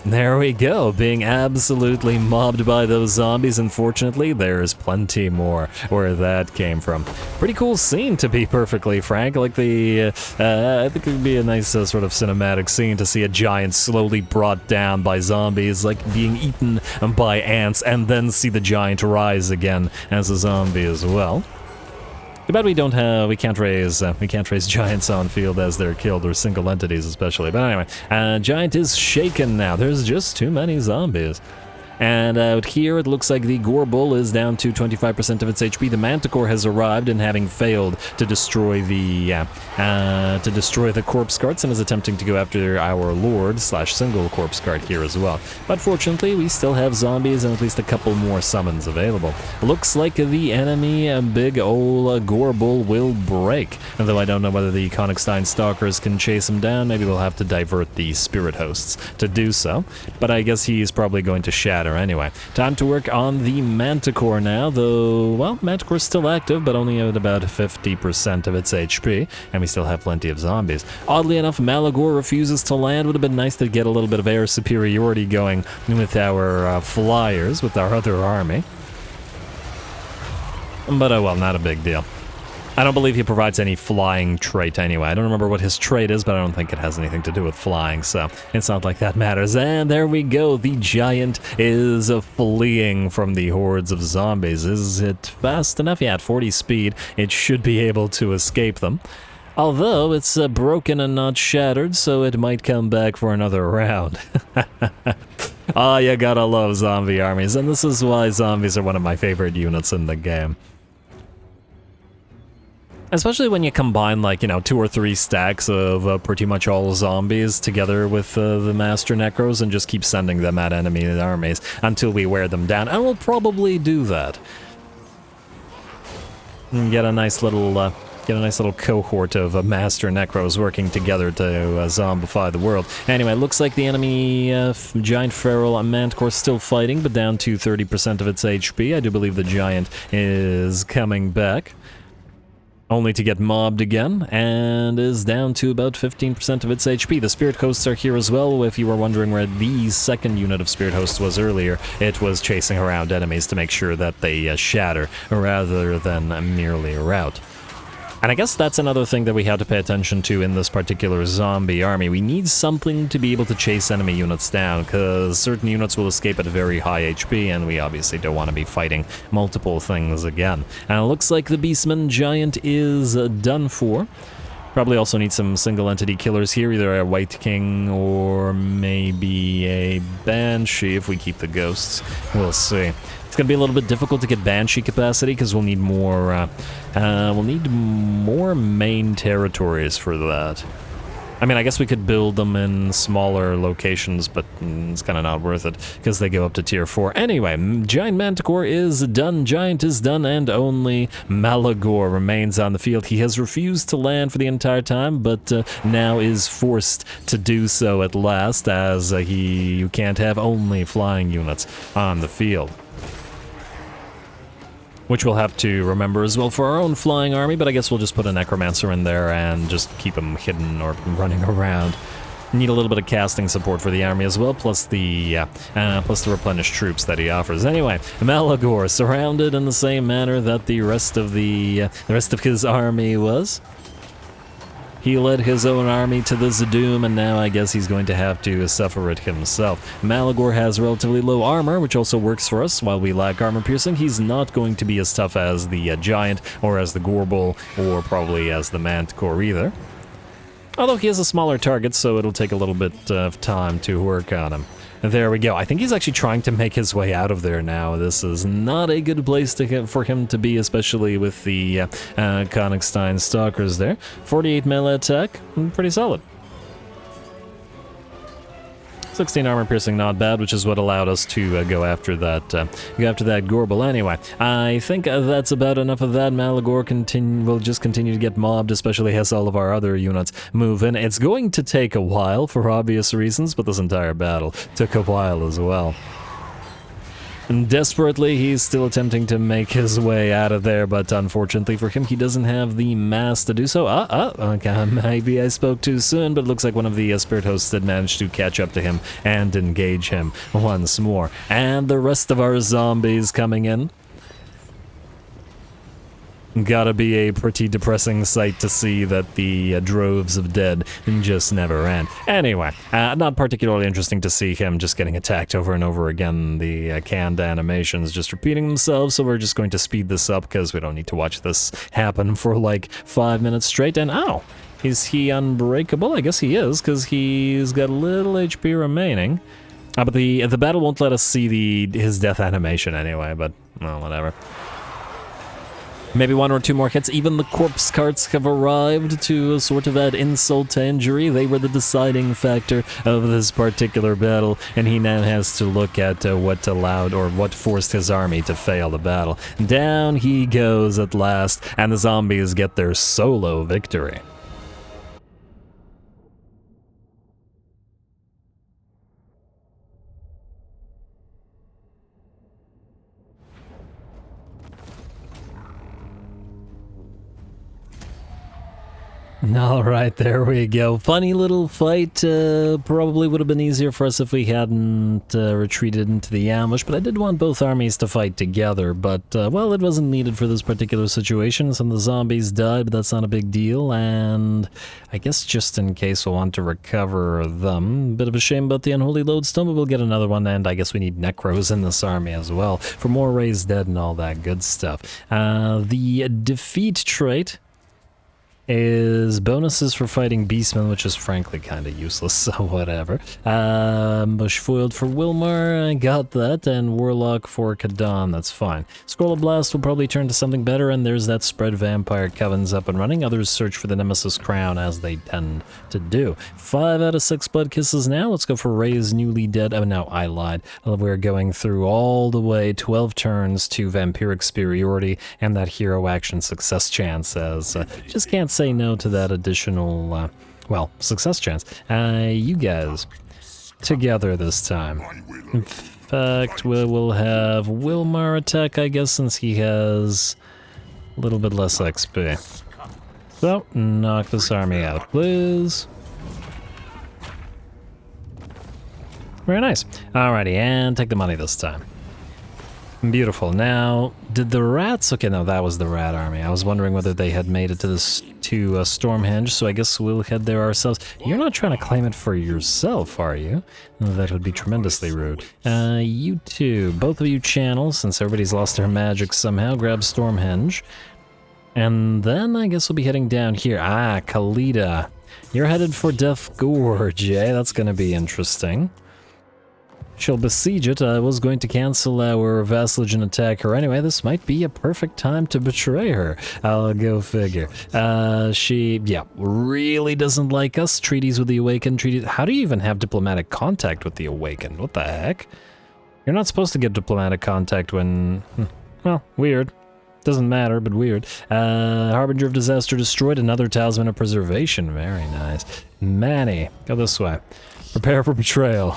There we go, being absolutely mobbed by those zombies. Unfortunately, there's plenty more where that came from. Pretty cool scene, to be perfectly frank. Like I think it would be a nice sort of cinematic scene to see a giant slowly brought down by zombies, like being eaten by ants, and then see the giant rise again as a zombie as well. Too bad we can't raise giants on field as they're killed, or single entities especially. But anyway, giant is shaken now. There's just too many zombies. And out here, it looks like the Gore Bull is down to 25% of its HP. The Manticore has arrived, and having failed to destroy the corpse carts, and is attempting to go after our Lord / single corpse cart here as well. But fortunately, we still have zombies and at least a couple more summons available. Looks like the enemy big ol' Gore Bull will break. Though I don't know whether the Carstein stalkers can chase him down. Maybe we'll have to divert the spirit hosts to do so. But I guess he's probably going to shatter anyway. Time to work on the Manticore now, though, well, Manticore's still active, but only at about 50% of its HP, and we still have plenty of zombies. Oddly enough, Malagor refuses to land. Would have been nice to get a little bit of air superiority going with our flyers, with our other army. But oh well, not a big deal. I don't believe he provides any flying trait anyway. I don't remember what his trait is, but I don't think it has anything to do with flying, so it's not like that matters. And there we go. The giant is fleeing from the hordes of zombies. Is it fast enough? Yeah, at 40 speed, it should be able to escape them. Although it's broken and not shattered, so it might come back for another round. Ah, you gotta love zombie armies, and this is why zombies are one of my favorite units in the game. Especially when you combine, like, 2 or 3 stacks of pretty much all zombies together with the Master Necros and just keep sending them at enemy armies until we wear them down. And we'll probably do that. And get a nice little cohort of Master Necros working together to zombify the world. Anyway, looks like the enemy Giant Feral Manticore still fighting, but down to 30% of its HP. I do believe the Giant is coming back, only to get mobbed again, and is down to about 15% of its HP. The Spirit Hosts are here as well. If you were wondering where the second unit of Spirit Hosts was earlier, it was chasing around enemies to make sure that they shatter, rather than merely rout. And I guess that's another thing that we have to pay attention to in this particular zombie army. We need something to be able to chase enemy units down, because certain units will escape at very high HP, and we obviously don't want to be fighting multiple things again. And it looks like the Beastmen giant is done for. Probably also need some single entity killers here, either a White King or maybe a Banshee if we keep the ghosts. We'll see. It's gonna be a little bit difficult to get Banshee capacity because we'll need more main territories for that. I mean, I guess we could build them in smaller locations, but it's kind of not worth it because they go up to tier 4. Anyway, Giant Manticore is done, Giant is done, and only Malagor remains on the field. He has refused to land for the entire time, but now is forced to do so at last, as you can't have only flying units on the field. Which we'll have to remember as well for our own flying army, but I guess we'll just put a Necromancer in there and just keep him hidden or running around. Need a little bit of casting support for the army as well, plus the replenished troops that he offers. Anyway, Malagor surrounded in the same manner that the rest of his army was. He led his own army to this doom, and now I guess he's going to have to suffer it himself. Malagor has relatively low armor, which also works for us. While we lack armor piercing, he's not going to be as tough as the Giant, or as the Gore Bull, or probably as the Manticore either. Although he has a smaller target, so it'll take a little bit of time to work on him. There we go. I think he's actually trying to make his way out of there now. This is not a good place for him to be, especially with the Carstein stalkers there. 48 melee attack, pretty solid. 16 armor piercing, not bad, which is what allowed us to go after that Gorbel. Anyway, I think that's about enough of that. Malagor will just continue to get mobbed, especially as all of our other units move in. It's going to take a while for obvious reasons, but this entire battle took a while as well. And desperately, he's still attempting to make his way out of there, but unfortunately for him, he doesn't have the mass to do so. Okay, maybe I spoke too soon, but it looks like one of the spirit hosts had managed to catch up to him and engage him once more. And the rest of our zombies coming in. Gotta be a pretty depressing sight to see that the droves of dead just never end. Anyway, not particularly interesting to see him just getting attacked over and over again. The canned animations just repeating themselves, so we're just going to speed this up because we don't need to watch this happen for like 5 minutes straight. And oh, is he unbreakable? I guess he is, because he's got a little HP remaining. But the battle won't let us see his death animation anyway, but well, whatever. Maybe 1 or 2 more hits. Even the corpse carts have arrived to sort of add insult to injury. They were the deciding factor of this particular battle, and he now has to look at what allowed or what forced his army to fail the battle. Down he goes at last, and the zombies get their solo victory. Alright, there we go. Funny little fight. Probably would have been easier for us if we hadn't retreated into the ambush, but I did want both armies to fight together, but, well, it wasn't needed for this particular situation. Some of the zombies died, but that's not a big deal, and I guess just in case we'll want to recover them. Bit of a shame about the unholy lodestone, but we'll get another one, and I guess we need necros in this army as well, for more raised dead and all that good stuff. The defeat trait is bonuses for fighting Beastmen, which is frankly kind of useless, so whatever. Bush foiled for Wilmar, I got that, and Warlock for Kadan, that's fine. Scroll of Blast will probably turn to something better, and there's that spread Vampire Covens up and running. Others search for the Nemesis Crown, as they tend to do. 5 out of 6 Blood Kisses now. Let's go for Raise Newly Dead. Oh no, I lied. We're going through all the way 12 turns to Vampiric Superiority, and that hero action success chance, as just can't say no to that additional, well, success chance. You guys, together this time. In fact, we will have Wilmar attack, I guess, since he has a little bit less XP. So, knock this army out, please. Very nice. Alrighty, and take the money this time. Beautiful. Now, did the rats... Okay, no, that was the rat army. I was wondering whether they had made it to this Stormhenge, so I guess we'll head there ourselves. You're not trying to claim it for yourself, are you? That would be tremendously rude. You two, both of you channel, since everybody's lost their magic somehow, grab Stormhenge. And then I guess we'll be heading down here. Ah, Khalida. You're headed for Death Gorge, eh? That's gonna be interesting. She'll besiege it. I was going to cancel our vassalage and attack her anyway. This might be a perfect time to betray her. I'll go figure. She, yeah, really doesn't like us. Treaties with the Awakened. How do you even have diplomatic contact with the Awakened? What the heck? You're not supposed to get diplomatic contact when... well, weird. Doesn't matter, but weird. Harbinger of Disaster destroyed. Another Talisman of Preservation. Very nice. Manny, go this way. Prepare for betrayal.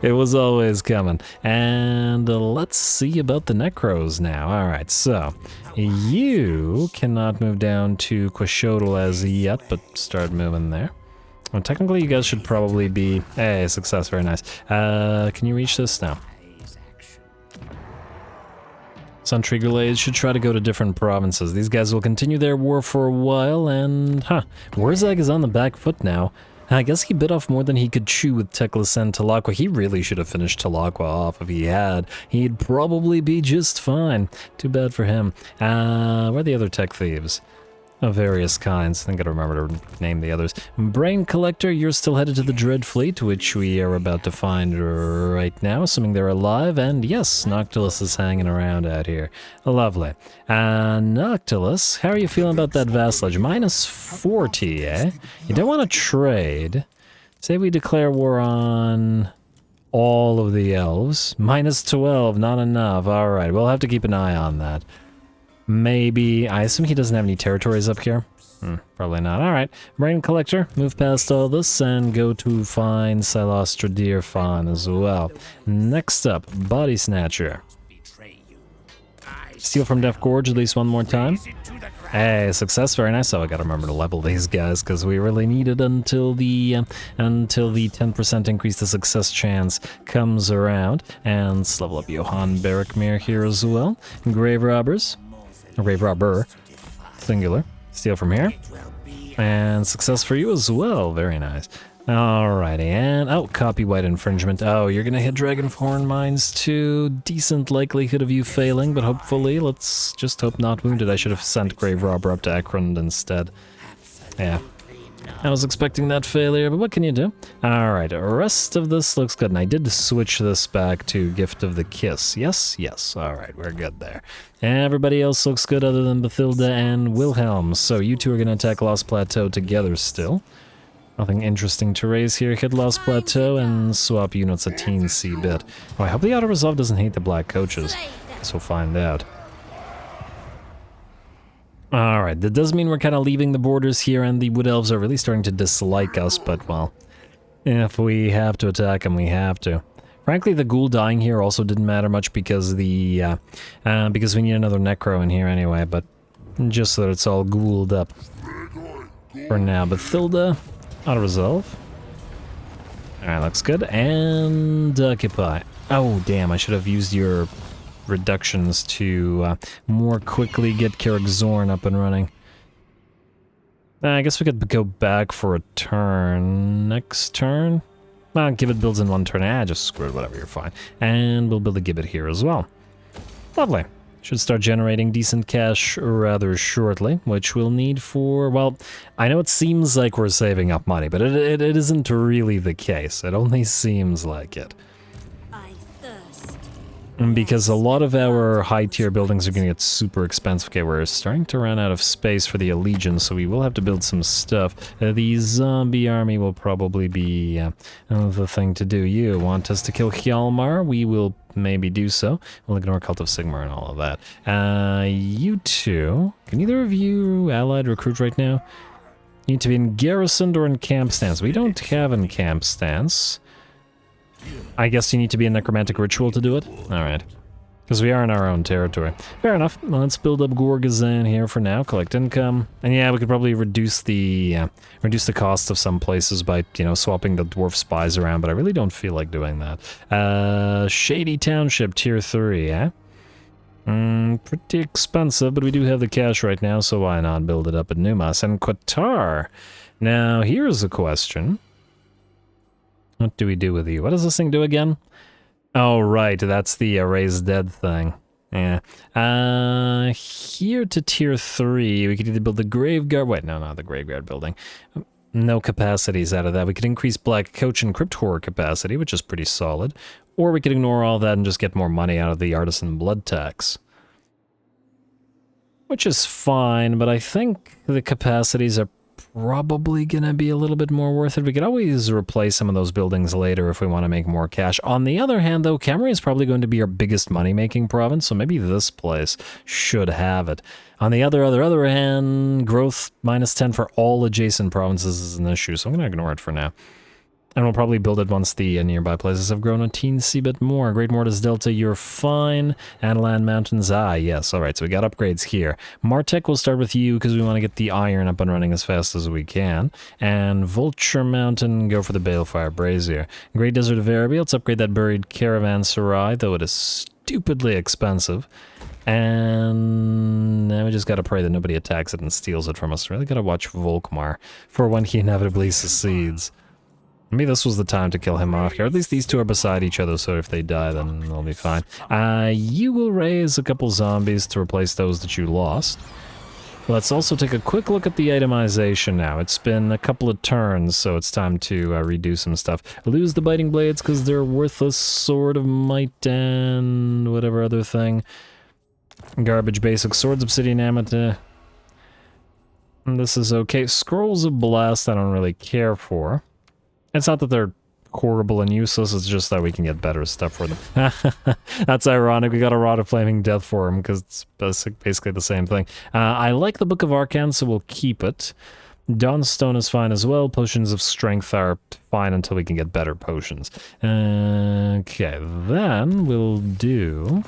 It was always coming. And let's see about the Necros now. Alright, so you cannot move down to Quashodal as yet, but start moving there. Well, technically you guys should probably be... Hey, success, very nice. Can you reach this? No. Suntriggerlades should try to go to different provinces. These guys will continue their war for a while, and... Warzag is on the back foot now. I guess he bit off more than he could chew with Teclis and Talaqua. He really should have finished Talaqua off if he had. He'd probably be just fine. Too bad for him. Where are the other tech thieves? Of various kinds. I think I gotta remember to name the others. Brain Collector, you're still headed to the Dread Fleet, which we are about to find right now, assuming they're alive. And yes, Noctilus is hanging around out here. Lovely. Noctilus, how are you feeling about that vassalage? Minus 40, eh? You don't want to trade. Say we declare war on all of the elves. Minus 12, not enough. Alright, we'll have to keep an eye on that. Maybe, I assume he doesn't have any territories up here. Probably not. Alright, Brain Collector, move past all this and go to find Silastra Fawn as well. Next up, Body Snatcher. Steal from Death Gorge at least one more time. Hey, success, very nice. So I gotta remember to level these guys because we really need it until the 10% increase the success chance comes around. And let's level up Johann Barrickmere here as well. Grave Robbers, Grave Robber, singular. Steal from here. And success for you as well, very nice. Alrighty, and oh, copyright infringement. Oh, you're gonna hit Dragonhorn Mines too. Decent likelihood of you failing, but hopefully, let's just hope not wounded. I should have sent Grave Robber up to Ekrund instead. Yeah. I was expecting that failure, but what can you do? Alright, the rest of this looks good, and I did switch this back to Gift of the Kiss. Yes, yes, alright, we're good there. Everybody else looks good other than Bathilda and Wilhelm, so you two are gonna attack Lost Plateau together still. Nothing interesting to raise here. Hit Lost Plateau and swap units a teensy bit. Oh, I hope the auto-resolve doesn't hate the black coaches. Guess we'll find out. Alright, that does mean we're kind of leaving the borders here, and the Wood Elves are really starting to dislike us, but, well, if we have to attack them, we have to. Frankly, the Ghoul dying here also didn't matter much because the, because we need another Necro in here anyway, but just so that it's all ghouled up for now. Bathilda, auto-resolve. Alright, looks good. And occupy. Oh, damn, I should have used your reductions to more quickly get Karak Zorn up and running. I guess we could go back for a turn. Next turn? Give it builds in one turn. Just screw it, whatever, you're fine. And we'll build a Gibbet here as well. Lovely. Should start generating decent cash rather shortly, which we'll need for, well, I know it seems like we're saving up money, but it isn't really the case. It only seems like it. Because a lot of our high-tier buildings are going to get super expensive. Okay, we're starting to run out of space for the Allegiance, so we will have to build some stuff. The zombie army will probably be the thing to do. You want us to kill Hjalmar? We will maybe do so. We'll ignore Cult of Sigmar and all of that. You two, can either of you allied recruit right now? You need to be in garrisoned or in camp stance. We don't have in camp stance. I guess you need to be a necromantic ritual to do it? Alright. Because we are in our own territory. Fair enough. Let's build up Gorgazan here for now, collect income. And yeah, we could probably reduce the cost of some places by, you know, swapping the dwarf spies around, but I really don't feel like doing that. Shady Township, tier 3, eh? Pretty expensive, but we do have the cash right now, so why not build it up at Numas? And Qatar. Now, here's a question. What do we do with you? What does this thing do again? Oh, right, that's the Raise Dead thing. Yeah. Here to tier 3, we could either build the Graveguard... Wait, no, not the Graveguard building. No capacities out of that. We could increase Black Coach and Crypt Horror capacity, which is pretty solid. Or we could ignore all that and just get more money out of the Artisan Blood Tax. Which is fine, but I think the capacities are probably gonna be a little bit more worth it. We could always replace some of those buildings later if we want to make more cash. On the other hand, though, Camry is probably going to be our biggest money-making province, so maybe this place should have it. On the other hand, growth -10 for all adjacent provinces is an issue, so I'm gonna ignore it for now. And we'll probably build it once the nearby places have grown a teensy bit more. Great Mortis Delta, you're fine. Analan Mountains, yes, alright, so we got upgrades here. Martek, we'll start with you because we want to get the iron up and running as fast as we can. And Vulture Mountain, go for the Balefire Brazier. Great Desert of Araby, let's upgrade that Buried Caravanserai, though it is stupidly expensive. And now we just gotta pray that nobody attacks it and steals it from us. Really gotta watch Volkmar for when he inevitably secedes. Maybe this was the time to kill him off here. At least these two are beside each other, so if they die, then they'll be fine. You will raise a couple zombies to replace those that you lost. Let's also take a quick look at the itemization now. It's been a couple of turns, so it's time to redo some stuff. Lose the Biting Blades because they're worthless. Sword of Might and whatever other thing. Garbage basic. Swords Obsidian Amata. This is okay. Scrolls of Blast I don't really care for. It's not that they're horrible and useless, it's just that we can get better stuff for them. That's ironic, we got a Rod of Flaming Death for him, because it's basically the same thing. I like the Book of Arcane, so we'll keep it. Dawnstone is fine as well. Potions of Strength are fine until we can get better potions. Okay, then we'll do...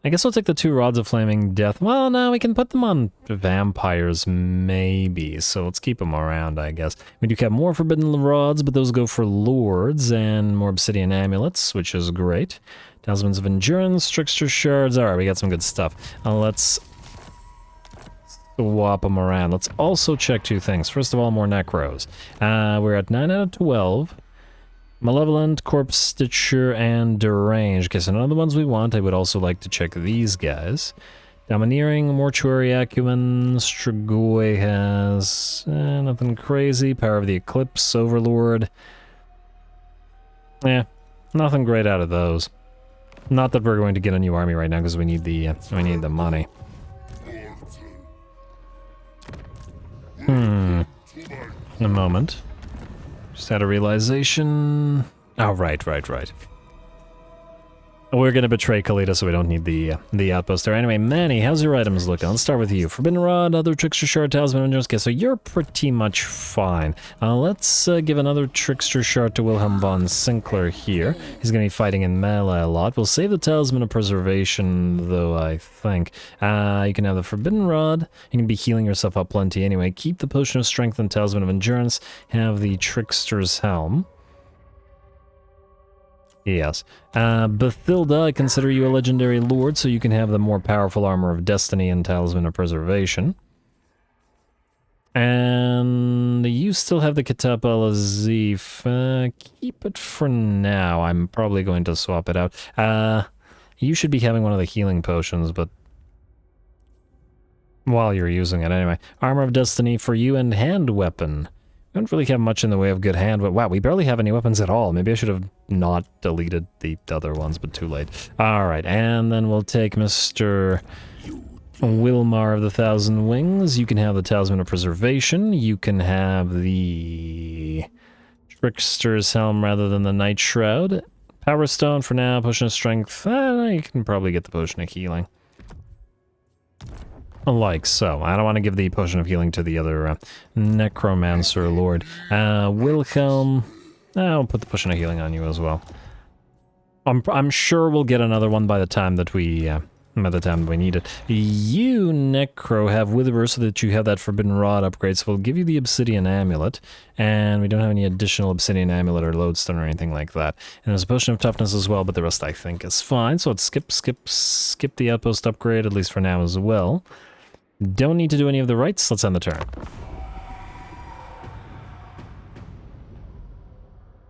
I guess we'll take the 2 Rods of Flaming Death. Well, no, we can put them on vampires, maybe. So let's keep them around, I guess. We do have more Forbidden Rods, but those go for Lords, and more Obsidian Amulets, which is great. Talismans of Endurance, Trickster Shards. Alright, we got some good stuff. Let's swap them around. Let's also check 2 things. First of all, more Necros. We're at 9 out of 12. Malevolent, Corpse Stitcher, and Deranged. Okay, so none of the ones we want. I would also like to check these guys. Domineering, Mortuary Acumen, Strigoi has nothing crazy. Power of the Eclipse, Overlord. Yeah, nothing great out of those. Not that we're going to get a new army right now because we need the money. A moment. Just had a realization. Oh, right. We're gonna betray Kalita, so we don't need the outpost there. Anyway, Manny, how's your items looking? Let's start with you. Forbidden Rod, other Trickster Shard, Talisman, and okay, so you're pretty much fine. Let's give another Trickster Shard to Wilhelm von Sinclair here. He's gonna be fighting in melee a lot. We'll save the Talisman of Preservation, though, I think. You can have the Forbidden Rod. You can be healing yourself up plenty anyway. Keep the Potion of Strength and Talisman of Endurance. Have the Trickster's Helm. Yes. Bathilda, I consider you a legendary lord, so you can have the more powerful Armor of Destiny and Talisman of Preservation. And you still have the Kitab al-Azif. Keep it for now. I'm probably going to swap it out. You should be having one of the healing potions, but while you're using it anyway. Armor of Destiny for you and hand weapon. We don't really have much in the way of good hand, but wow, we barely have any weapons at all. Maybe I should have not deleted the other ones, but too late. Alright, and then we'll take Mr. Wilmar of the Thousand Wings. You can have the Talisman of Preservation. You can have the Trickster's Helm rather than the Night Shroud. Power Stone for now, Potion of Strength. You can probably get the Potion of Healing. Like so. I don't want to give the Potion of Healing to the other Necromancer Lord. Wilhelm, I'll put the Potion of Healing on you as well. I'm sure we'll get another one by the time that we need it. You, Necro, have Wither so that you have that Forbidden Rod upgrade, so we'll give you the Obsidian Amulet, and we don't have any additional Obsidian Amulet or Lodestone or anything like that. And there's a Potion of Toughness as well, but the rest I think is fine, so let's skip the Outpost upgrade, at least for now as well. Don't need to do any of the rights. Let's end the turn.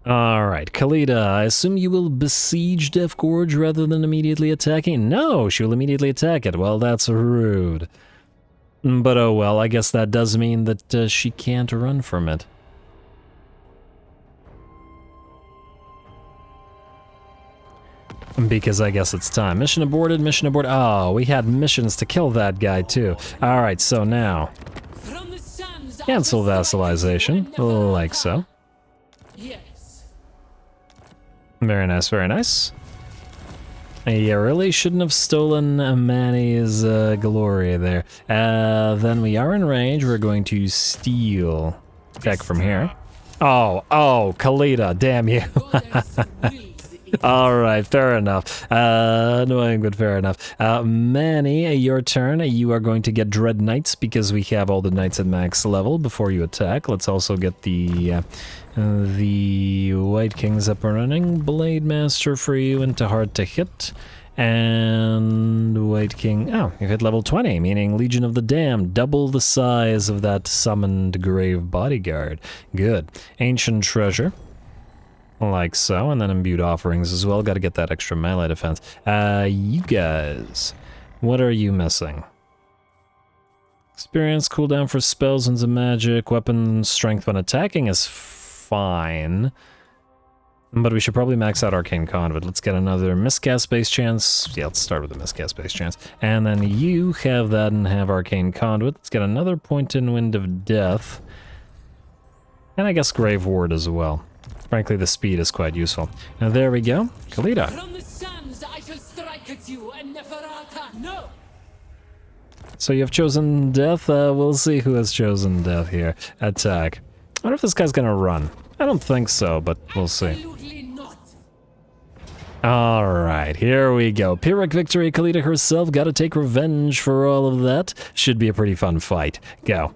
Alright, Kalita, I assume you will besiege Death Gorge rather than immediately attacking? No, she will immediately attack it. Well, that's rude. But oh well, I guess that does mean that she can't run from it. Because I guess it's time. Mission aborted, mission aborted. Oh, we had missions to kill that guy too. Alright, so now. Cancel vassalization, like so. Very nice, very nice. Yeah, really shouldn't have stolen Manny's glory there. Then we are in range. We're going to steal tech from here. Oh, Kalita, damn you. Alright, fair enough. Annoying, but fair enough. Manny, your turn. You are going to get Dread Knights because we have all the knights at max level before you attack. Let's also get the White Kings up and running. Blade Master for you into hard to hit. And White King, you hit level 20, meaning Legion of the Damned, double the size of that summoned Grave Bodyguard. Good. Ancient Treasure. Like so, and then imbued offerings as well. Got to get that extra melee defense. You guys, what are you missing? Experience cooldown for spells and magic. Weapon strength when attacking is fine. But we should probably max out Arcane Conduit. Let's get another miscast base chance. Yeah, let's start with the miscast base chance. And then you have that and have Arcane Conduit. Let's get another point in Wind of Death. And I guess Grave Ward as well. Frankly, the speed is quite useful. Now there we go. Khalida. From the sands I shall strike at you and Neferata. No! So you have chosen death? We'll see who has chosen death here. Attack. I wonder if this guy's gonna run. I don't think so, but we'll see. Absolutely not. Alright, here we go. Pyrrhic victory. Khalida herself gotta take revenge for all of that. Should be a pretty fun fight. Go.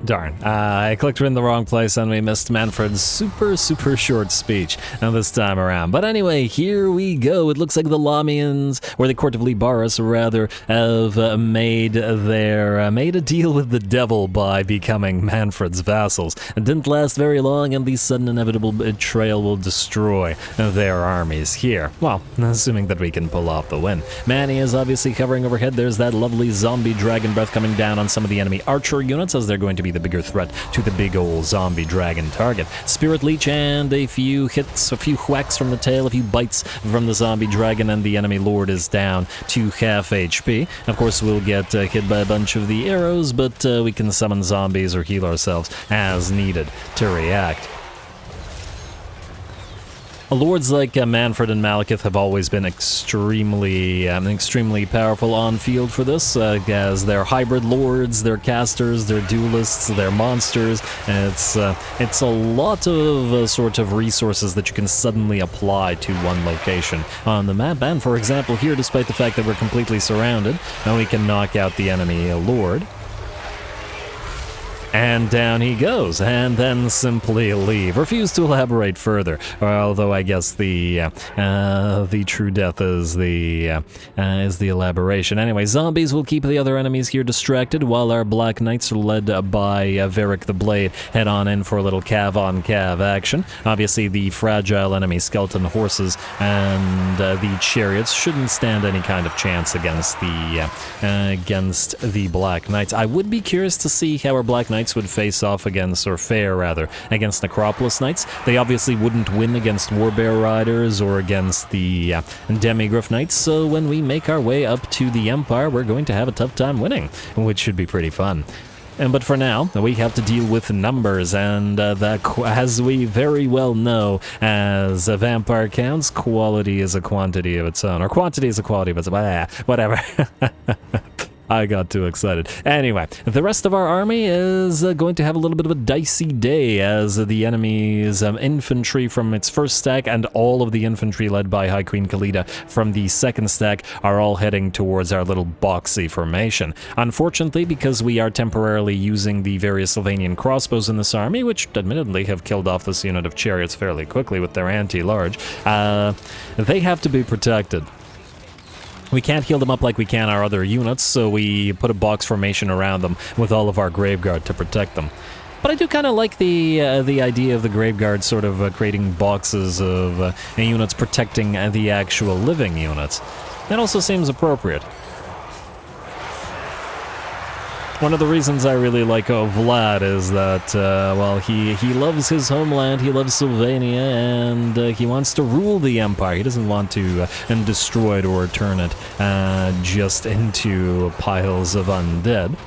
Darn, I clicked in the wrong place and we missed Mannfred's super short speech this time around. But anyway, here we go. It looks like the Lamians, or the Court of Libaris rather, have made a deal with the devil by becoming Mannfred's vassals. It didn't last very long, and the sudden inevitable betrayal will destroy their armies here. Well, assuming that we can pull off the win. Manny is obviously covering overhead. There's that lovely zombie dragon breath coming down on some of the enemy archer units, as they're going to be the bigger threat to the big old zombie dragon target. Spirit Leech and a few hits, a few whacks from the tail, a few bites from the zombie dragon, and the enemy lord is down to half HP. Of course, we'll get hit by a bunch of the arrows, but we can summon zombies or heal ourselves as needed to react. Lords like Mannfred and Malekith have always been extremely powerful on field for this, as they're hybrid lords, they're casters, they're duelists, they're monsters. It's a lot of sort of resources that you can suddenly apply to one location on the map. And for example, here, despite the fact that we're completely surrounded, we can knock out the enemy lord. And down he goes, and then simply leave. Refuse to elaborate further. Although I guess the true death is the elaboration. Anyway, zombies will keep the other enemies here distracted, while our Black Knights are led by Varric the Blade head on in for a little cav-on-cav action. Obviously, the fragile enemy skeleton horses and the chariots shouldn't stand any kind of chance against the Black Knights. I would be curious to see how our Black Knights would face off against, or fare rather, against Necropolis Knights. They obviously wouldn't win against Warbear Riders or against the Demigryph Knights, so when we make our way up to the Empire, we're going to have a tough time winning, which should be pretty fun. But for now, we have to deal with numbers, and that, as we very well know, as a vampire counts, quality is a quantity of its own, or quantity is a quality of its own, whatever. I got too excited. Anyway, the rest of our army is going to have a little bit of a dicey day, as the enemy's infantry from its first stack and all of the infantry led by High Queen Khalida from the second stack are all heading towards our little boxy formation. Unfortunately, because we are temporarily using the various Sylvanian crossbows in this army, which admittedly have killed off this unit of chariots fairly quickly with their anti-large, they have to be protected. We can't heal them up like we can our other units, so we put a box formation around them with all of our Graveguard to protect them. But I do kind of like the idea of the Graveguard sort of creating boxes of units protecting the actual living units. That also seems appropriate. One of the reasons I really like Vlad is that, well, he loves his homeland, he loves Sylvania, and he wants to rule the Empire. He doesn't want to destroy it or turn it just into piles of undead.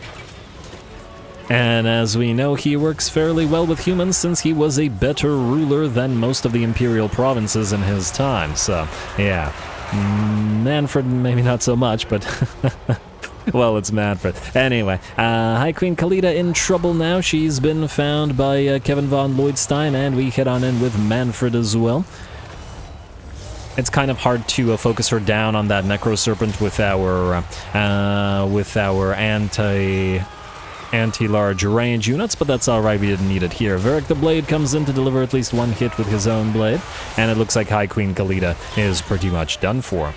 And as we know, he works fairly well with humans, since he was a better ruler than most of the Imperial provinces in his time. So, yeah. Mannfred, maybe not so much, but... Well, it's Mannfred. Anyway, High Queen Khalida in trouble now. She's been found by Kevin von Lloydstein, and we head on in with Mannfred as well. It's kind of hard to focus her down on that Necro Serpent with our anti-large range units, but that's alright, we didn't need it here. Varric the Blade comes in to deliver at least one hit with his own blade, and it looks like High Queen Khalida is pretty much done for.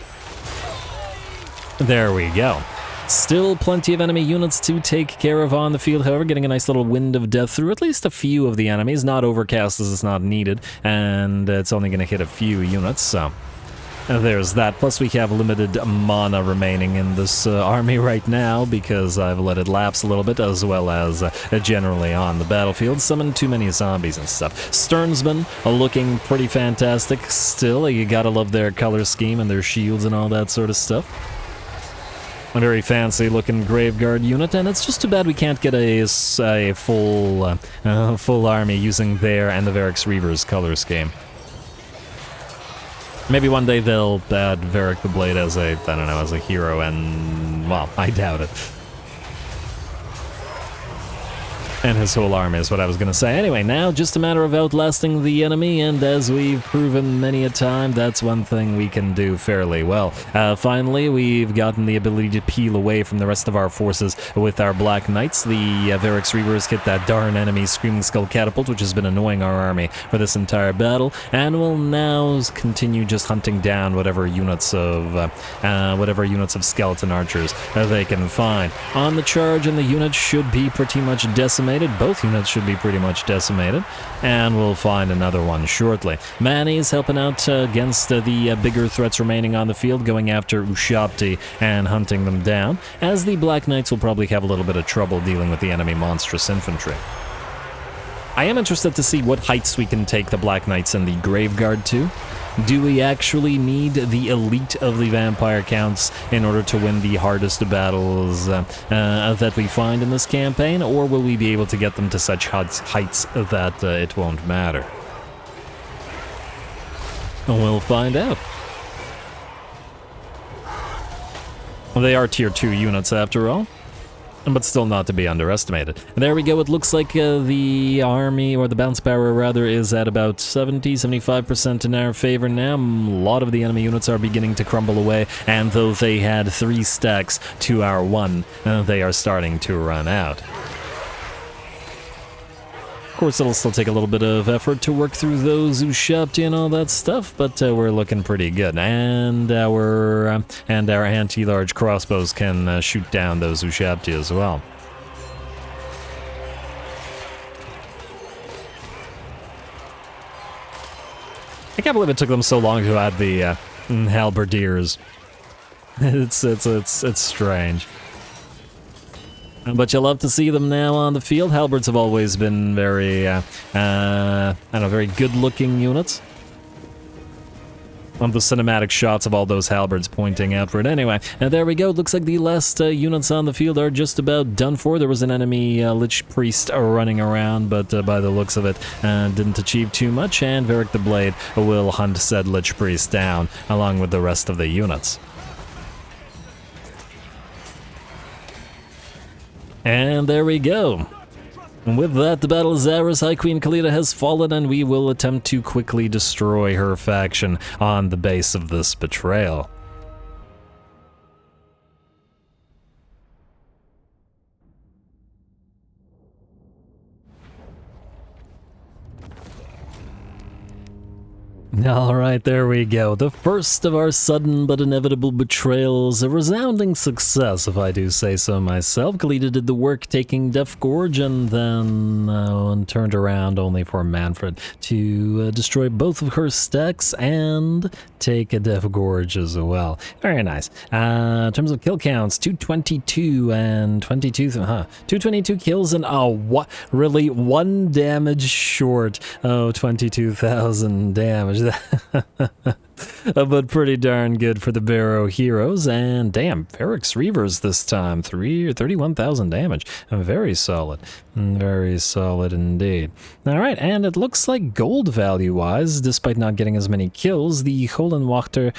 There we go. Still plenty of enemy units to take care of on the field, however, getting a nice little wind of death through at least a few of the enemies. Not overcast as it's not needed, and it's only going to hit a few units, so... there's that. Plus we have limited mana remaining in this army right now because I've let it lapse a little bit, as well as generally on the battlefield. Summoned too many zombies and stuff. Sternsmen are looking pretty fantastic still. You gotta love their color scheme and their shields and all that sort of stuff. A very fancy looking Graveguard unit, and it's just too bad we can't get a full army using their and the Varix Reaver's color scheme. Maybe one day they'll add Varric the Blade as a, I don't know, as a hero, and, well, I doubt it. And his whole army is what I was going to say. Anyway, now just a matter of outlasting the enemy, and as we've proven many a time, that's one thing we can do fairly well. Finally, we've gotten the ability to peel away from the rest of our forces with our Black Knights. The Varix Reavers hit that darn enemy Screaming Skull Catapult, which has been annoying our army for this entire battle, and will now continue just hunting down whatever units of skeleton archers they can find. On the charge, and the unit should be pretty much decimated. Both units should be pretty much decimated, and we'll find another one shortly. Manny's helping out against the bigger threats remaining on the field, going after Ushabti and hunting them down, as the Black Knights will probably have a little bit of trouble dealing with the enemy monstrous infantry. I am interested to see what heights we can take the Black Knights and the Graveguard to. Do we actually need the elite of the vampire counts in order to win the hardest battles that we find in this campaign, or will we be able to get them to such heights that it won't matter? We'll find out. They are tier 2 units after all, but still not to be underestimated. And there we go, it looks like the army, or the bounce power rather, is at about 70-75% in our favor now. A lot of the enemy units are beginning to crumble away, and though they had 3 stacks to our 1, they are starting to run out. Of course, it'll still take a little bit of effort to work through those Ushabti and all that stuff, but we're looking pretty good. And our anti-large crossbows can shoot down those Ushabti as well. I can't believe it took them so long to add the halberdiers. It's strange. But you'll love to see them now on the field. Halberds have always been very, very good-looking units. On the cinematic shots of all those halberds pointing outward. Anyway, and there we go. Looks like the last units on the field are just about done for. There was an enemy Lich Priest running around, but by the looks of it, didn't achieve too much. And Varric the Blade will hunt said Lich Priest down, along with the rest of the units. And there we go. And with that, the battle of Zaris, High Queen Khalida has fallen, and we will attempt to quickly destroy her faction on the base of this betrayal. Alright, there we go. The first of our sudden but inevitable betrayals. A resounding success, if I do say so myself. Khalida did the work taking Death Gorge, and then turned around only for Mannfred to destroy both of her stacks and take a Death Gorge as well. Very nice. In terms of kill counts, 222 and 222 kills, and what? Really? 1 damage short of 22,000 damage. But pretty darn good for the Barrow heroes, and damn, Varix Reavers this time, 31,000 damage. Very solid indeed. Alright, and it looks like gold value-wise, despite not getting as many kills, the Holenwachter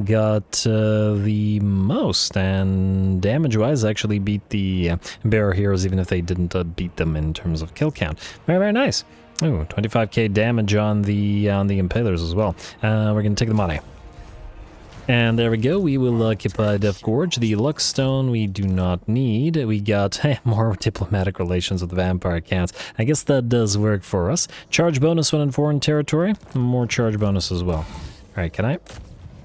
got the most, and damage-wise actually beat the Barrow heroes, even if they didn't beat them in terms of kill count. Very, very nice. Ooh, 25k damage on the Impalers as well. We're gonna take the money. And there we go, we will occupy Death Gorge. The Luckstone we do not need. We got more diplomatic relations with the vampire counts. I guess that does work for us. Charge bonus when in foreign territory. More charge bonus as well. Alright, can I?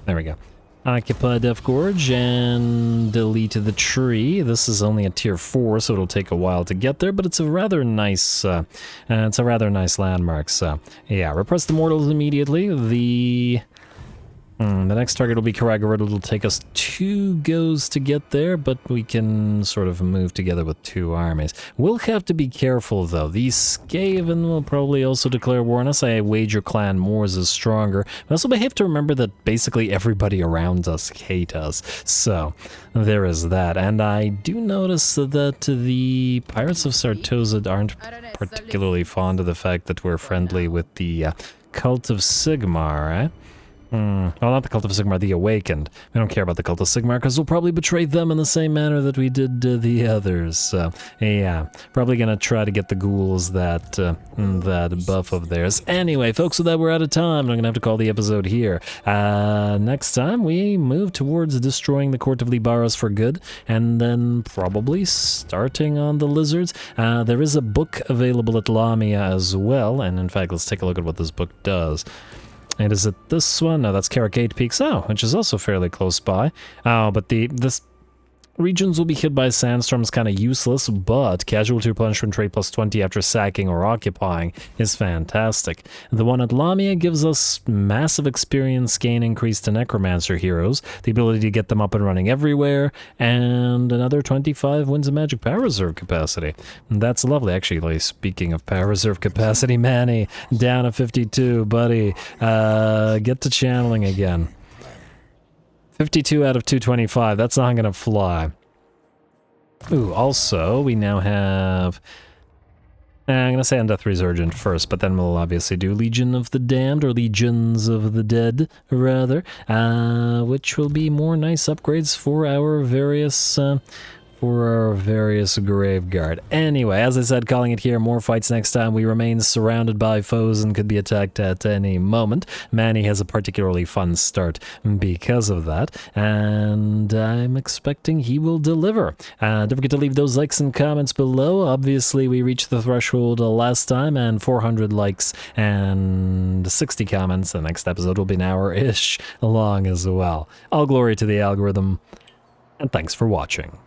There we go. Occupy Death Gorge and delete the tree. This is only a tier 4, so it'll take a while to get there, but it's a rather nice landmark. So yeah, repress the mortals immediately. The next target will be Karak. It'll take us 2 goes to get there, but we can sort of move together with 2 armies. We'll have to be careful, though. These Skaven will probably also declare war on us. I wager Clan Moors is stronger. We also have to remember that basically everybody around us hate us. So, there is that. And I do notice that the Pirates of Sartosa aren't particularly fond of the fact that we're friendly with the Cult of Sigmar, eh? Well, not the Cult of Sigmar, the Awakened. We don't care about the Cult of Sigmar because we'll probably betray them in the same manner that we did the others. So, yeah, probably gonna try to get the ghouls that buff of theirs. Anyway, folks, with that, we're out of time. I'm gonna have to call the episode here. Next time, we move towards destroying the Court of Libaros for good, and then probably starting on the lizards. There is a book available at Lamia as well, and in fact, let's take a look at what this book does. And is it this one? No, that's Karak 8 Peaks. Oh, which is also fairly close by. Oh, but this regions will be hit by sandstorms, kind of useless, but casualty replenishment rate plus 20 after sacking or occupying is fantastic. The one at Lamia gives us massive experience gain increase to necromancer heroes, the ability to get them up and running everywhere, and another 25 wins of magic power reserve capacity. That's lovely. Actually, speaking of power reserve capacity, Manny, down to 52, buddy. Get to channeling again. 52 out of 225, that's not gonna fly. Ooh, also, we now have... I'm gonna say Undeath Resurgent first, but then we'll obviously do Legion of the Damned, or Legions of the Dead, rather, which will be more nice upgrades for our various... Graveguard. Anyway, as I said, calling it here, more fights next time. We remain surrounded by foes and could be attacked at any moment. Manny has a particularly fun start because of that, and I'm expecting he will deliver. Don't forget to leave those likes and comments below. Obviously, we reached the threshold last time, and 400 likes and 60 comments. The next episode will be an hour-ish long as well. All glory to the algorithm, and thanks for watching.